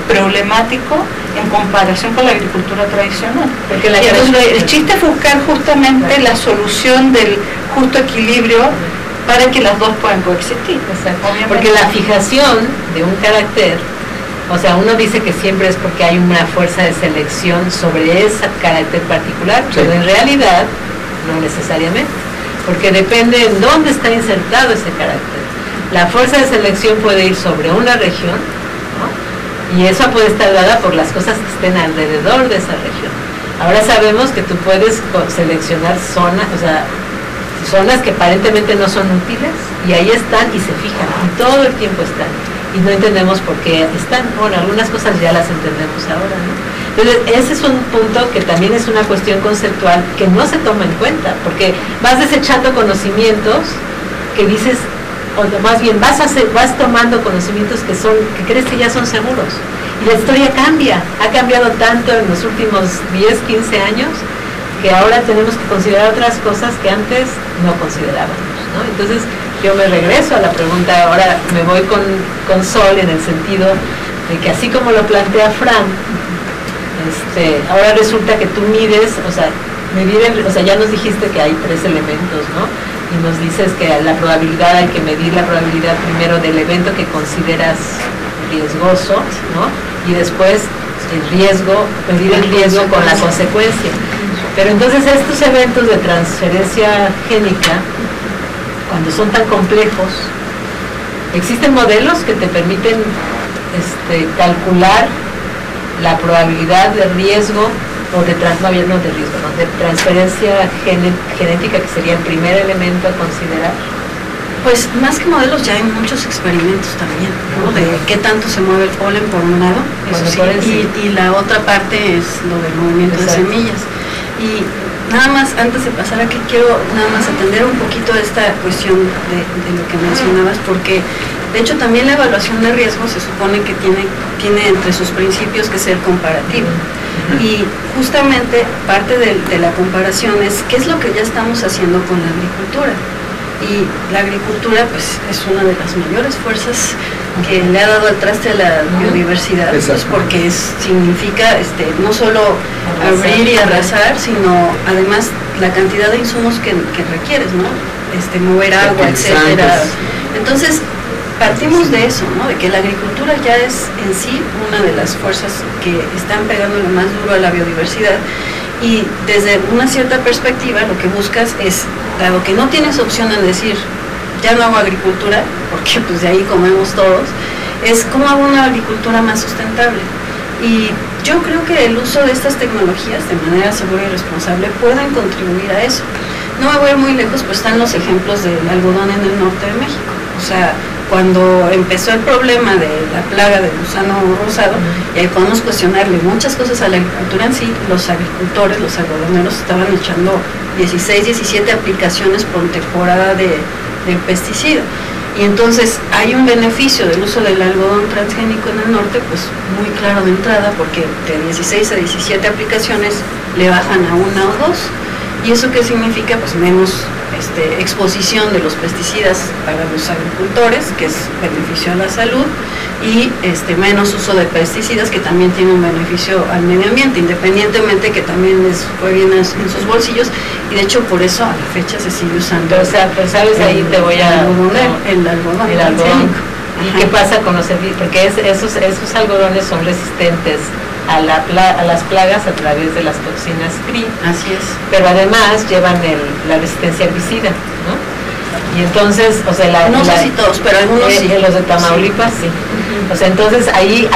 problemático en comparación con la agricultura tradicional. Porque el chiste es buscar justamente la solución del justo equilibrio para que las dos puedan coexistir. Porque la fijación de un carácter, o sea, uno dice que siempre es porque hay una fuerza de selección sobre ese carácter particular, pero en realidad no necesariamente, porque depende en dónde está insertado ese carácter. La fuerza de selección puede ir sobre una región, ¿no? Y eso puede estar dada por las cosas que estén alrededor de esa región. Ahora sabemos que tú puedes seleccionar zonas, o sea, zonas que aparentemente no son útiles, y ahí están y se fijan, y todo el tiempo están, y no entendemos por qué están. Bueno, algunas cosas ya las entendemos ahora, ¿no? Entonces, ese es un punto que también es una cuestión conceptual que no se toma en cuenta, porque vas desechando conocimientos que dices, o más bien vas tomando conocimientos que crees que ya son seguros. Y la historia cambia, ha cambiado tanto en los últimos 10, 15 años, que ahora tenemos que considerar otras cosas que antes no considerábamos, ¿no? Entonces, yo me regreso a la pregunta, ahora me voy con Sol en el sentido de que así como lo plantea Fran, ahora resulta que tú mides, ya nos dijiste que hay 3 elementos, ¿no? Y nos dices que la probabilidad, hay que medir la probabilidad primero del evento que consideras riesgoso, ¿no? Y después medir el riesgo con la consecuencia. Pero entonces estos eventos de transferencia génica, cuando son tan complejos, existen modelos que te permiten calcular la probabilidad de riesgo o de transferencia genética, que sería el primer elemento a considerar. Pues más que modelos ya hay muchos experimentos también, ¿no? De qué tanto se mueve el polen por un lado, eso sí, y la otra parte es lo del movimiento de semillas. Y nada más, antes de pasar aquí, quiero nada más atender un poquito esta cuestión de lo que mencionabas, porque de hecho también la evaluación de riesgo se supone que tiene entre sus principios que ser comparativa. Y justamente parte de la comparación es qué es lo que ya estamos haciendo con la agricultura. Y la agricultura pues es una de las mayores fuerzas que le ha dado el traste a la biodiversidad, pues porque significa no solo abrir y arrasar, sino además la cantidad de insumos que requieres, ¿no? Mover agua, etcétera. Entonces partimos de eso, ¿no? De que la agricultura ya es en sí una de las fuerzas que están pegándole más duro a la biodiversidad. Y desde una cierta perspectiva lo que buscas es, dado que no tienes opción en decir ya no hago agricultura, porque pues de ahí comemos todos, es cómo hago una agricultura más sustentable. Y yo creo que el uso de estas tecnologías de manera segura y responsable pueden contribuir a eso. No me voy a ir muy lejos, pues están los ejemplos del algodón en el norte de México. O sea, cuando empezó el problema de la plaga del gusano rosado, y ahí podemos cuestionarle muchas cosas a la agricultura en sí, los agricultores, los algodoneros estaban echando 16, 17 aplicaciones por temporada de pesticida. Y entonces hay un beneficio del uso del algodón transgénico en el norte, pues muy claro de entrada, porque de 16 a 17 aplicaciones le bajan a 1 o 2. ¿Y eso qué significa? Pues menos exposición de los pesticidas para los agricultores, que es beneficio a la salud, y menos uso de pesticidas, que también tiene un beneficio al medio ambiente, independientemente que también les fue bien en sus bolsillos, y de hecho por eso a la fecha se sigue usando. Pero sabes, ahí te voy a... El algodón. ¿Y qué pasa con los servicios? Porque esos algodones son resistentes a las plagas a través de las toxinas CRI. Así es. Pero además llevan la resistencia herbicida, ¿no? Y entonces, o sea, no sé si todos, pero algunos sí. Los de Tamaulipas sí. O sea, entonces ahí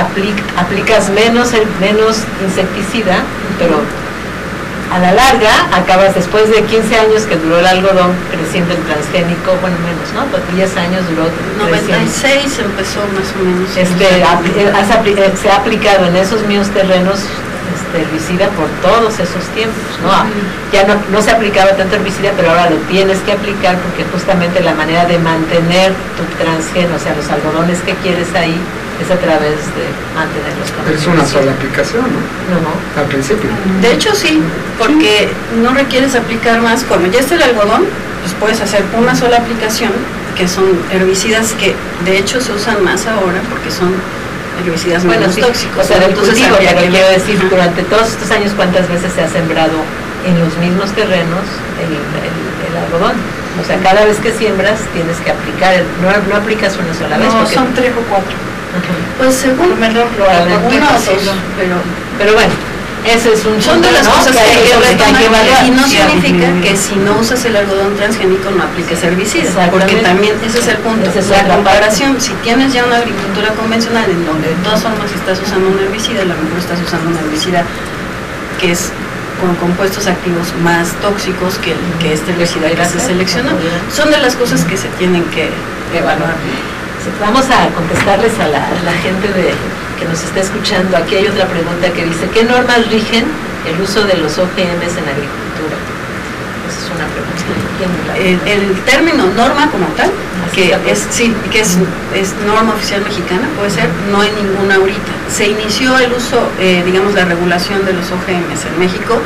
aplicas menos insecticida, pero a la larga acabas, después de 15 años que duró el algodón creciendo el transgénico, bueno, menos, ¿no? Pues 10 años duró. 96 empezó más o menos. Se ha aplicado en esos mismos terrenos herbicida por todos esos tiempos, ¿no? Ya no se aplicaba tanto herbicida, pero ahora lo tienes que aplicar porque justamente la manera de mantener tu transgeno, o sea, los algodones que quieres ahí, es a través de mantenerlos con es una sola aplicación, ¿no? No. Al principio. De hecho sí, porque no requieres aplicar más. Cuando ya está el algodón, pues puedes hacer una sola aplicación, que son herbicidas que de hecho se usan más ahora porque son herbicidas menos tóxicos. O sea, del cultivo, pero quiero decir, durante todos estos años, ¿cuántas veces se ha sembrado en los mismos terrenos el algodón? O sea, cada vez que siembras tienes que aplicar, no aplicas una sola vez. No, son 3 o 4. Pues según, probablemente, uno o dos, pero bueno, Ese es un Son de las cosas que hay que retomar, evaluar. y no significa que si no usas el algodón transgénico no apliques herbicida, porque también ese es el punto, la comparación. Si tienes ya una agricultura convencional en donde de todas formas estás usando un herbicida, a lo mejor estás usando un herbicida que es con compuestos activos más tóxicos que este herbicida que se seleccionó. Son de las cosas que se tienen que evaluar. Vamos a contestarles a la gente que nos está escuchando. Aquí hay otra pregunta que dice, ¿qué normas rigen el uso de los OGMs en agricultura? Esa es una pregunta. El término norma como tal, que es norma oficial mexicana, puede ser, no hay ninguna ahorita. Se inició el uso, digamos, la regulación de los OGMs en México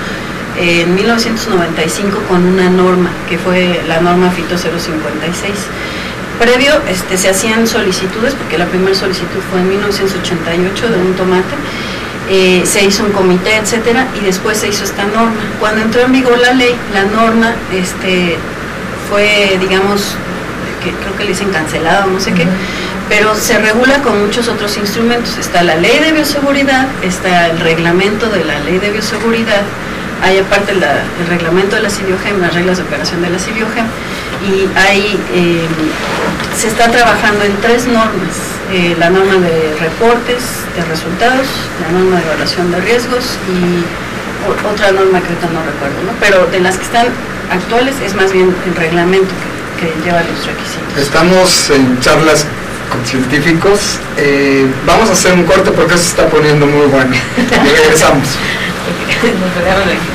en 1995 con una norma, que fue la norma Fito 056. Previo se hacían solicitudes, porque la primera solicitud fue en 1988 de un tomate, se hizo un comité, etcétera, y después se hizo esta norma. Cuando entró en vigor la ley, la norma fue, digamos, que creo que le dicen cancelada o no sé qué, pero se regula con muchos otros instrumentos. Está la ley de bioseguridad, está el reglamento de la ley de bioseguridad, hay aparte el reglamento de la CIBIOGEM, las reglas de operación de la CIBIOGEM, y ahí se está trabajando en 3 normas, la norma de reportes de resultados, la norma de evaluación de riesgos y otra norma que ahorita no recuerdo, ¿no? Pero de las que están actuales es más bien el reglamento que lleva los requisitos. Estamos en charlas con científicos, vamos a hacer un corte porque eso se está poniendo muy bueno y regresamos. Nos quedamos aquí.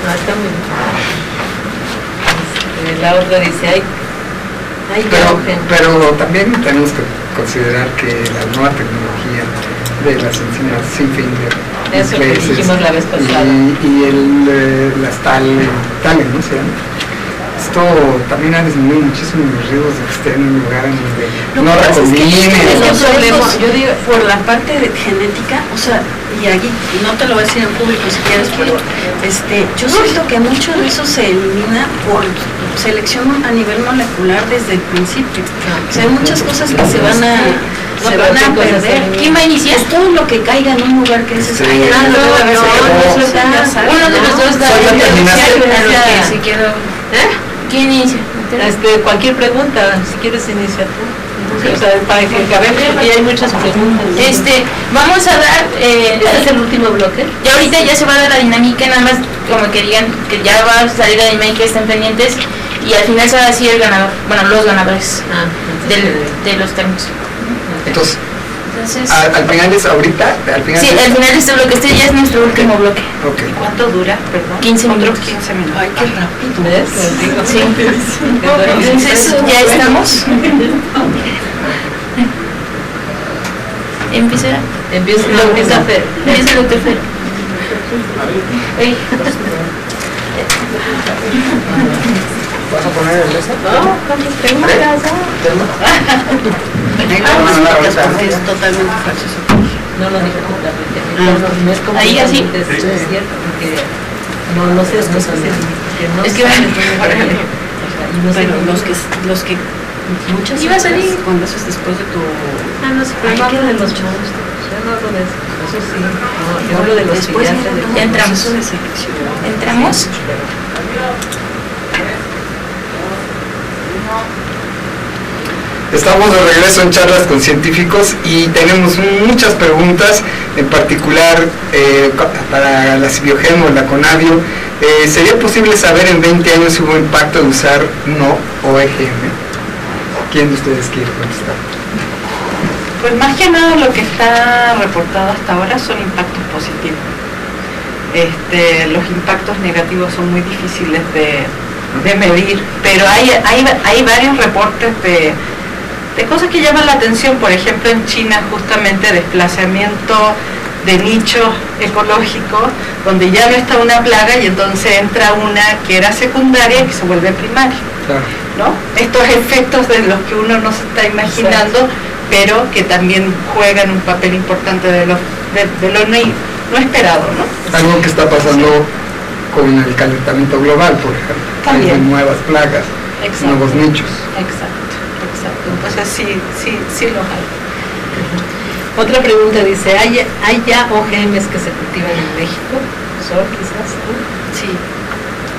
No, está muy bien. La otra dice, pero también tenemos que considerar que la nueva tecnología de las enzimas sin fin de eso que dijimos la vez pasada y las tales, ¿no se llama? Esto también ha disminuido muchísimo los riesgos de que esté en un lugar en donde no recombine. Yo digo, por la parte de genética, o sea, y aquí, no te lo voy a decir en público si quieres, pero yo siento que mucho de eso se elimina por selección a nivel molecular desde el principio. O sea, hay muchas cosas que se van a perder. ¿Quién va a iniciar? Es todo lo que caiga en un lugar que es uno de los dos ¿quién inicia? Cualquier pregunta, si quieres iniciar tú. O sea, para que acabemos, porque hay muchas preguntas. Vamos a dar, ¿este es el último bloque? ya ahorita ya se va a dar la dinámica, nada más como que digan que ya va a salir la dinámica, estén pendientes, y al final se va a decir el ganador, bueno, los ganadores de los términos. Entonces, al final es ahorita, al final. Sí, al final de este bloque, ya es nuestro último bloque. Okay. ¿Cuánto dura? Perdón. 15 minutos. Otros 15 minutos. Ay, qué rápido. ¿Ves? Sí. Entonces, ya estamos. Empieza Fer. Empieza el doctor Fer. ¿Vas a poner el esa? No, ¿cuántas preguntas? Es totalmente falso. No lo dije totalmente. No es como ahí así. Es cierto, porque no sé, es que Pero los que muchas iba a salir cuando haces después de tu no sé, pero no hablo de los monstruos. Yo no hablo de eso sí. No, yo hablo de los después que ya entramos. de selección. ¿Entramos? Estamos de regreso en charlas con científicos y tenemos muchas preguntas, en particular para la CIBIOGEM o la CONABIO. ¿Sería posible saber en 20 años si hubo impacto de usar no OGM? ¿Quién de ustedes quiere contestar? Pues más que nada lo que está reportado hasta ahora son impactos positivos. Los impactos negativos son muy difíciles de medir, pero hay varios reportes de cosas que llaman la atención. Por ejemplo, en China, justamente desplazamiento de nichos ecológicos donde ya no está una plaga y entonces entra una que era secundaria que se vuelve primaria. Claro. ¿No? Estos efectos de los que uno no se está imaginando, pero que también juegan un papel importante de lo no esperado, ¿no? Algo que está pasando con el calentamiento global, por ejemplo. También. Hay nuevas plagas, nuevos nichos. Exacto. Entonces sí los hay. Otra pregunta dice, ¿hay ya OGMs que se cultivan en México? ¿Sol, quizás? Sí,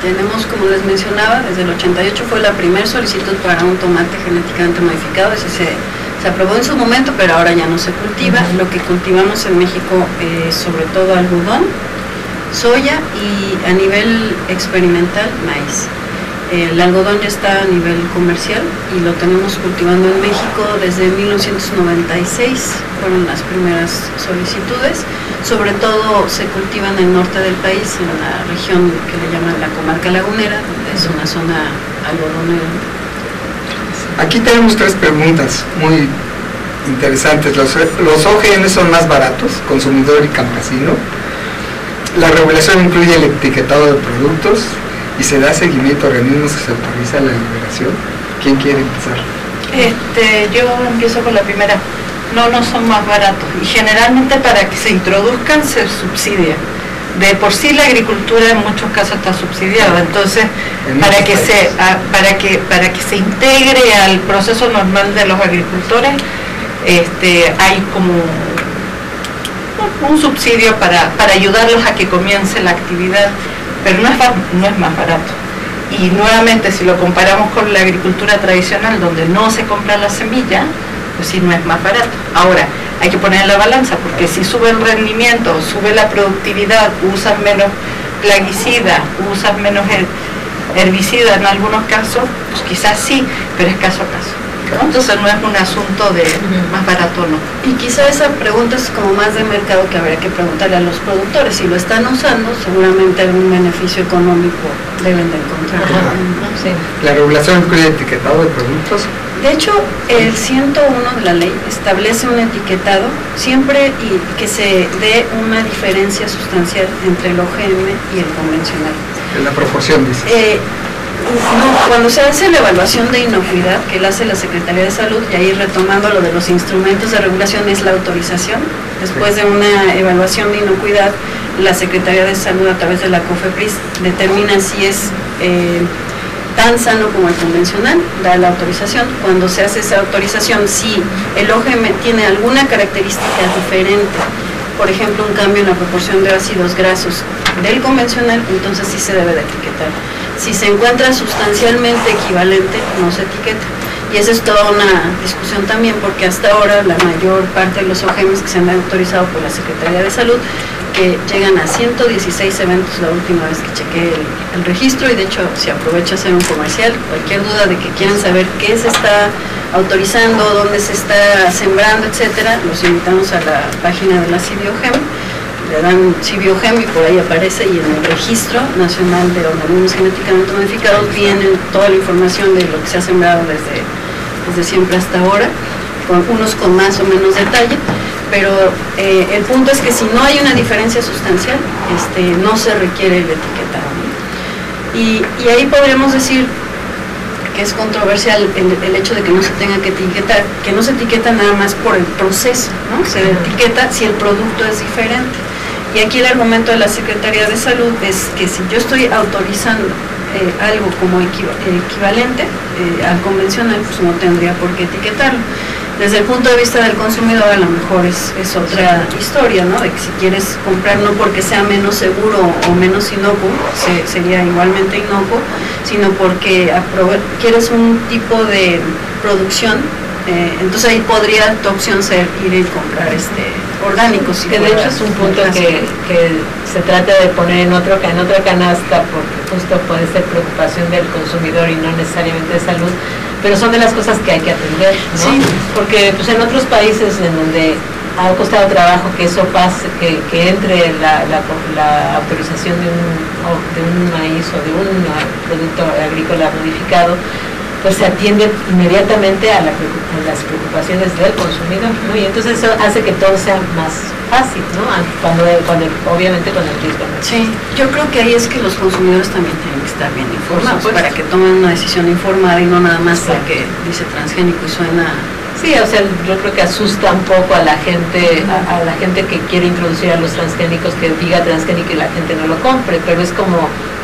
tenemos, como les mencionaba, desde el 88 fue la primera solicitud para un tomate genéticamente modificado. Ese se aprobó en su momento, pero ahora ya no se cultiva. Lo que cultivamos en México es sobre todo algodón, soya y a nivel experimental maíz. El algodón ya está a nivel comercial y lo tenemos cultivando en México desde 1996, fueron las primeras solicitudes. Sobre todo se cultiva en el norte del país, en la región que le llaman la comarca lagunera, donde es una zona algodonera. Aquí tenemos 3 preguntas muy interesantes. ¿Los OGM son más baratos, consumidor y campesino? La regulación incluye el etiquetado de productos y se da seguimiento a organismos que se autoriza la liberación. ¿Quién quiere empezar? Yo empiezo por la primera. No son más baratos y generalmente para que se introduzcan se subsidia. De por sí la agricultura en muchos casos está subsidiada, entonces para que se integre al proceso normal de los agricultores, hay como un subsidio para ayudarlos a que comience la actividad, pero no es más barato. Y nuevamente, si lo comparamos con la agricultura tradicional, donde no se compra la semilla, pues sí, no es más barato. Ahora, hay que poner en la balanza, porque si sube el rendimiento, sube la productividad, usas menos plaguicida, usas menos herbicida en algunos casos, pues quizás sí, pero es caso a caso, ¿no? Entonces no es un asunto de más barato o no. Y quizá esa pregunta es como más de mercado, que habría que preguntarle a los productores. Si lo están usando, seguramente algún beneficio económico deben de encontrar. Sí. La regulación incluye etiquetado de productos. De hecho, el 101 de la ley establece un etiquetado siempre y que se dé una diferencia sustancial entre el OGM y el convencional. En la proporción, dice. No, cuando se hace la evaluación de inocuidad, que la hace la Secretaría de Salud, y ahí retomando lo de los instrumentos de regulación, es la autorización. Después de una evaluación de inocuidad, la Secretaría de Salud, a través de la COFEPRIS, determina si es tan sano como el convencional, da la autorización. Cuando se hace esa autorización, si el OGM tiene alguna característica diferente, por ejemplo, un cambio en la proporción de ácidos grasos del convencional, entonces sí se debe de etiquetar. Si se encuentra sustancialmente equivalente, no se etiqueta. Y esa es toda una discusión también, porque hasta ahora la mayor parte de los OGMs que se han autorizado por la Secretaría de Salud, que llegan a 116 eventos la última vez que chequé el registro, y de hecho, si aprovecho a hacer un comercial, cualquier duda de que quieran saber qué se está autorizando, dónde se está sembrando, etcétera, los invitamos a la página de la CIBIOGEM, le dan CIBIOGEM y por ahí aparece, y en el Registro Nacional de Organismos Genéticamente Modificados viene toda la información de lo que se ha sembrado desde siempre hasta ahora, unos con más o menos detalle, pero el punto es que si no hay una diferencia sustancial, no se requiere el etiquetado. Y ahí podríamos decir que es controversial el hecho de que no se tenga que etiquetar, que no se etiqueta nada más por el proceso, ¿no? Se etiqueta si el producto es diferente. Y aquí el argumento de la Secretaría de Salud es que si yo estoy autorizando algo como equivalente al convencional, pues no tendría por qué etiquetarlo. Desde el punto de vista del consumidor, a lo mejor es otra historia, ¿no? De que si quieres comprar, no porque sea menos seguro o menos inocuo, sería igualmente inocuo, sino porque quieres un tipo de producción, entonces ahí podría tu opción ser ir y comprar orgánicos. Que de hecho es un punto que se trata de poner en otra canasta, porque justo puede ser preocupación del consumidor y no necesariamente de salud, pero son de las cosas que hay que atender, ¿no? Sí. Porque pues en otros países en donde ha costado trabajo que eso pase, que entre la autorización de un maíz o de un producto agrícola modificado, pues se atiende inmediatamente a las preocupaciones del consumidor, ¿no? Y entonces eso hace que todo sea más fácil, ¿no? Obviamente con el riesgo, ¿no? Sí, yo creo que ahí es que los consumidores también tienen que estar bien informados para que tomen una decisión informada y no nada más porque dice transgénico y suena... Sí, o sea, yo creo que asusta un poco a la gente, a la gente que quiere introducir a los transgénicos, que diga transgénico y la gente no lo compre, pero es como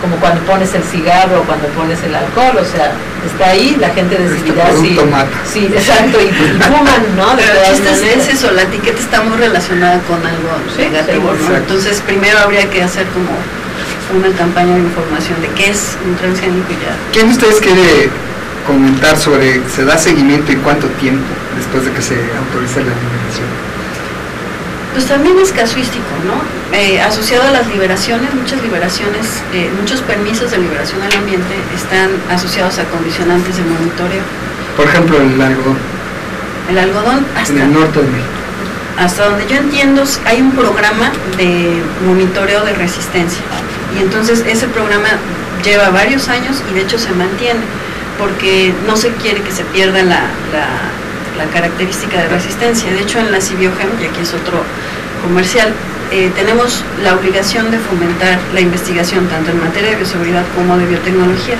como cuando pones el cigarro o cuando pones el alcohol, o sea, está ahí, la gente decidirá si... Sí, exacto, y fuman, ¿no? Pero el chiste es eso, la etiqueta está muy relacionada con algo negativo, ¿no? Entonces primero habría que hacer como una campaña de información de qué es un transgénico y ya. ¿Quién de ustedes quiere comentar sobre se da seguimiento y cuánto tiempo después de que se autoriza la liberación? Pues también es casuístico, ¿no? Asociado a las liberaciones, muchos permisos de liberación al ambiente están asociados a condicionantes de monitoreo. Por ejemplo, el algodón. El algodón en el norte de México. Hasta donde yo entiendo, hay un programa de monitoreo de resistencia. Y entonces ese programa lleva varios años y de hecho se mantiene, porque no se quiere que se pierda la característica de resistencia. De hecho, en la CIBIOGEM, y aquí es otro comercial, tenemos la obligación de fomentar la investigación tanto en materia de bioseguridad como de biotecnología.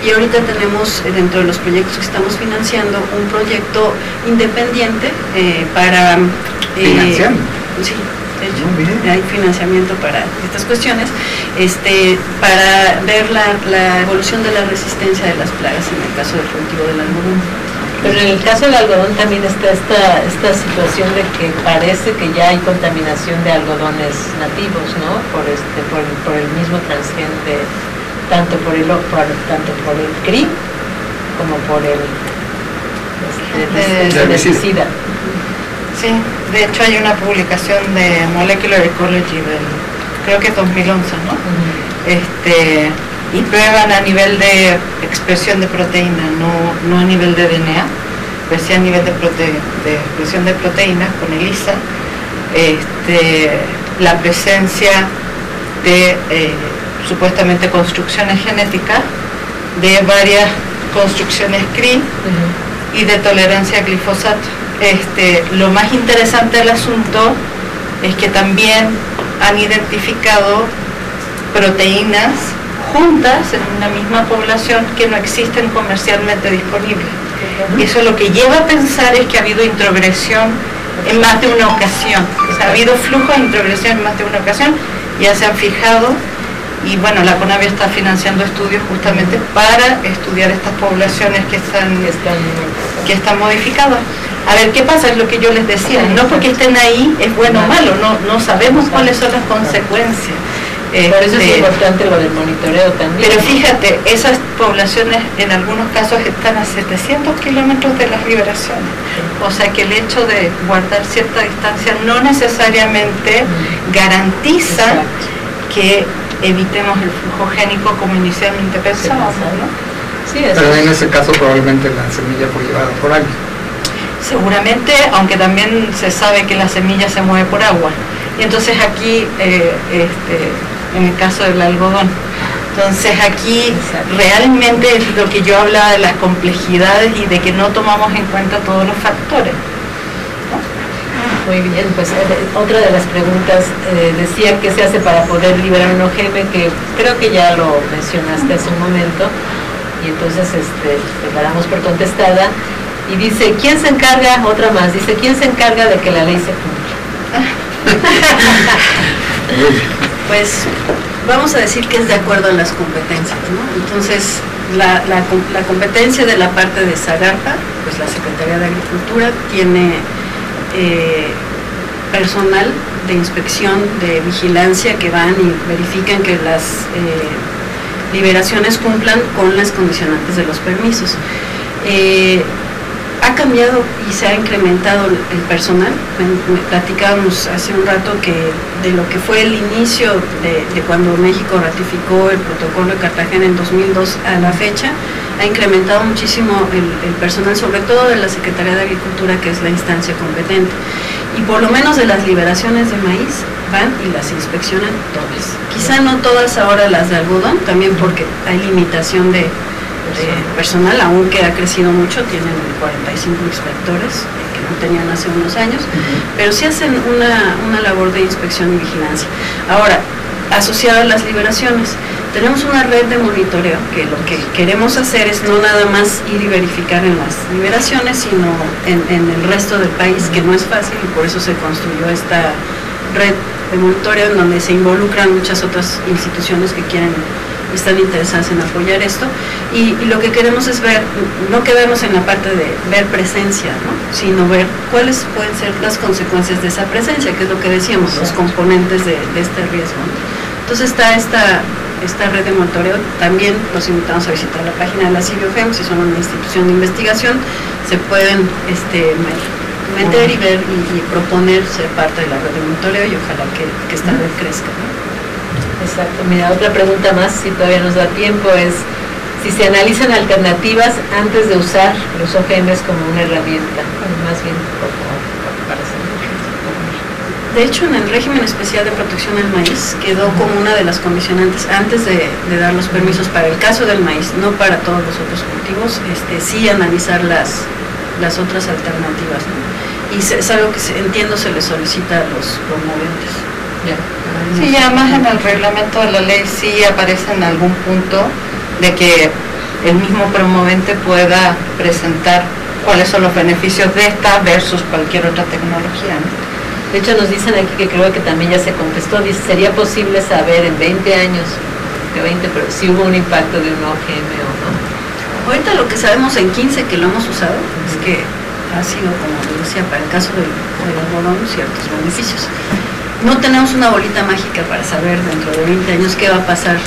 Y ahorita tenemos dentro de los proyectos que estamos financiando un proyecto independiente para... ¿Financiando? Sí, de hecho, hay financiamiento para estas cuestiones, para ver la evolución de la resistencia de las plagas en el caso del cultivo del algodón. Pero en el caso del algodón también está esta situación de que parece que ya hay contaminación de algodones nativos, ¿no? Por el mismo transgénico, tanto por el CRI como por el herbicida. Sí, de hecho hay una publicación de Molecular Ecology creo que 2011, ¿no? Y prueban a nivel de expresión de proteína, no a nivel de DNA, pero sí a nivel de expresión de proteínas con ELISA, la presencia de supuestamente construcciones genéticas de varias construcciones CRI y de tolerancia a glifosato. Lo más interesante del asunto es que también han identificado proteínas juntas en una misma población que no existen comercialmente disponibles. Y eso lo que lleva a pensar es que ha habido introgresión en más de una ocasión. O sea, ha habido flujo de introgresión en más de una ocasión, ya se han fijado, y bueno, la CONABIO está financiando estudios justamente para estudiar estas poblaciones que están modificadas. A ver, ¿qué pasa? Es lo que yo les decía, no porque estén ahí es bueno o malo, no sabemos cuáles son las consecuencias. Por eso es importante lo del monitoreo también. Pero fíjate, esas poblaciones en algunos casos están a 700 kilómetros de las liberaciones. O sea que el hecho de guardar cierta distancia no necesariamente garantiza que evitemos el flujo génico como inicialmente pensábamos, ¿no? Sí, pero en ese caso probablemente la semilla fue llevada por alguien. Seguramente, aunque también se sabe que la semilla se mueve por agua. Y entonces aquí, en el caso del algodón, entonces aquí realmente es lo que yo hablaba de las complejidades y de que no tomamos en cuenta todos los factores, ¿no? Muy bien, pues otra de las preguntas decía qué se hace para poder liberar un OGM, que creo que ya lo mencionaste hace un momento, y entonces te la damos por contestada. Y dice, ¿quién se encarga? Otra más, dice, ¿quién se encarga de que la ley se cumpla? Pues vamos a decir que es de acuerdo a las competencias, ¿no? Entonces, la competencia de la parte de SAGARPA, pues la Secretaría de Agricultura tiene personal de inspección, de vigilancia, que van y verifican que las liberaciones cumplan con las condicionantes de los permisos. Ha cambiado y se ha incrementado el personal. Platicábamos hace un rato que de lo que fue el inicio de cuando México ratificó el protocolo de Cartagena en 2002 a la fecha, ha incrementado muchísimo el personal, sobre todo de la Secretaría de Agricultura, que es la instancia competente. Y por lo menos de las liberaciones de maíz van y las inspeccionan todas. Quizá no todas ahora las de algodón, también porque hay limitación de personal, aunque ha crecido mucho, tienen 45 inspectores que no tenían hace unos años, pero sí hacen una labor de inspección y vigilancia. Ahora, asociado a las liberaciones, tenemos una red de monitoreo, que lo que queremos hacer es no nada más ir y verificar en las liberaciones, sino en el resto del país, que no es fácil, y por eso se construyó esta red de monitoreo en donde se involucran muchas otras instituciones que quieren están interesadas en apoyar esto, y lo que queremos es ver, no quedarnos en la parte de ver presencia, ¿no? Sino ver cuáles pueden ser las consecuencias de esa presencia, que es lo que decíamos, los componentes de este riesgo, ¿no? Entonces está esta red de monitoreo. También los invitamos a visitar la página de la CIBIOGEM. Si son una institución de investigación, se pueden meter y ver y proponer ser parte de la red de monitoreo, y ojalá que esta red crezca, ¿no? Exacto. Mira, otra pregunta más, si todavía nos da tiempo, es si se analizan alternativas antes de usar los OGMs como una herramienta, más bien para saber. De hecho, en el régimen especial de protección del maíz quedó como una de las condicionantes antes de dar los permisos para el caso del maíz, no para todos los otros cultivos, sí analizar las otras alternativas, ¿no? Y es algo que entiendo se le solicita a los promoventes. Sí, y además en el reglamento de la ley sí aparece en algún punto de que el mismo promovente pueda presentar cuáles son los beneficios de esta versus cualquier otra tecnología, ¿no? De hecho, nos dicen aquí que creo que también ya se contestó, dice, sería posible saber en 20 años, pero si hubo un impacto de un OGM o no. Ahorita lo que sabemos en 15 que lo hemos usado es que ha sido, como decía, para el caso del algodón, ciertos beneficios. No tenemos una bolita mágica para saber dentro de 20 años qué va a pasar.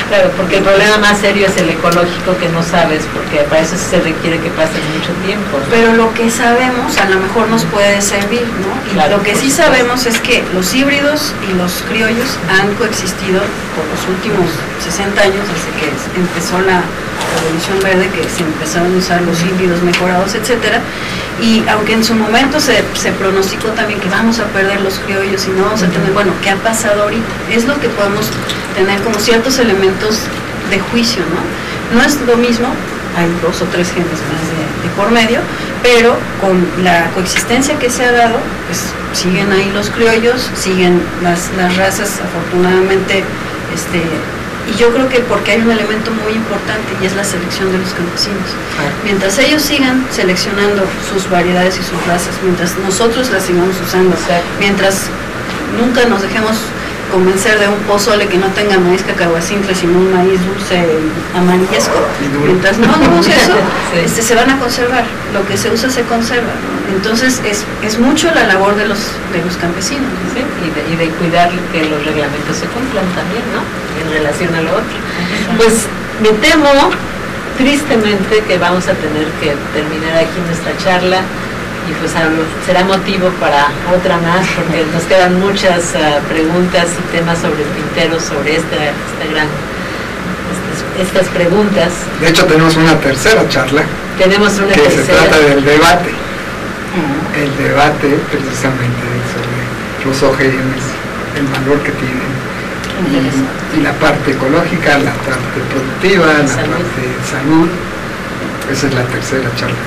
Claro, porque el problema más serio es el ecológico, que no sabes, porque para eso se requiere que pase mucho tiempo, ¿no? Pero lo que sabemos a lo mejor nos puede servir, ¿no? Y claro, lo que sí sabemos es que los híbridos y los criollos han coexistido por los últimos 60 años, desde que empezó la Revolución Verde, que se empezaron a usar los híbridos mejorados, etcétera. Y aunque en su momento se pronosticó también que vamos a perder los criollos y no vamos a tener, bueno, ¿qué ha pasado ahorita? Es lo que podemos tener como ciertos elementos de juicio, ¿no? No es lo mismo, hay 2 o 3 genes más de por medio, pero con la coexistencia que se ha dado, pues siguen ahí los criollos, siguen las razas, afortunadamente, y yo creo que porque hay un elemento muy importante, y es la selección de los campesinos. Mientras ellos sigan seleccionando sus variedades y sus razas, mientras nosotros las sigamos usando, mientras nunca nos dejemos convencer de un pozole que no tenga maíz cacahuacintle, sino un maíz dulce amarillesco, mientras no hagamos eso, se van a conservar, lo que se usa se conserva, ¿no? Entonces es mucho la labor de los campesinos, ¿no? Sí, y de cuidar que los reglamentos se cumplan también, ¿no? En relación a lo otro. Pues me temo tristemente que vamos a tener que terminar aquí nuestra charla, y pues será motivo para otra más, porque nos quedan muchas preguntas y temas sobre el tintero, sobre estas preguntas. De hecho, tenemos una tercera charla. Tenemos una que tercera. se trata del debate. El debate precisamente sobre los OGMs, el valor que tienen, y la parte ecológica, la parte productiva, la parte de salud. Esa es la tercera charla.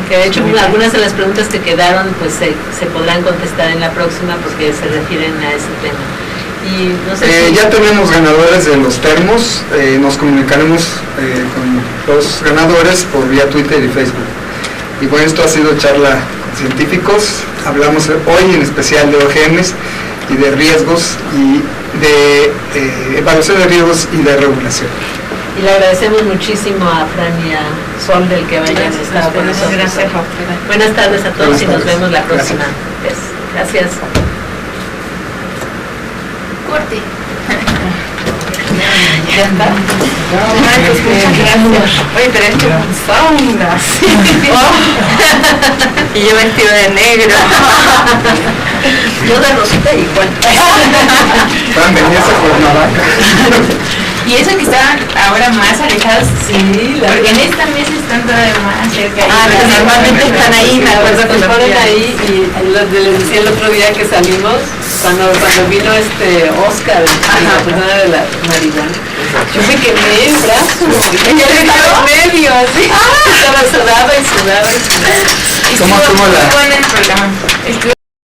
Que de hecho algunas de las preguntas que quedaron pues se podrán contestar en la próxima, porque se refieren a ese tema. Y no sé ya tenemos ganadores de los termos, nos comunicaremos con los ganadores por vía Twitter y Facebook. Y bueno, esto ha sido Charla Científicos. Hablamos hoy en especial de OGMs y de riesgos, y de evaluación de riesgos y de regulación. Y le agradecemos muchísimo a Fran y a Sol del que hayan estado con nosotros. Gracias. Buenas tardes a todos y nos vemos la próxima vez. Gracias. Corte. ¿Ya está? Ay, pues muchas gracias. Oye, pero esto es un sauna. Y yo vestido de negro. Yo de rosita igual. Van venir a Cuernavaca. Y eso que estaban ahora más alejados, Sí, porque en esta mesa están todavía más cerca. Pero normalmente están ahí, me acuerdo que que ponen ahí, y les decía el otro día que salimos, cuando vino Oscar, la persona de la marihuana, yo me quemé el brazo, ella estaba en medio, así, estaba sudada y sudada. ¿Cómo estuvo la...? Estuvo en el programa.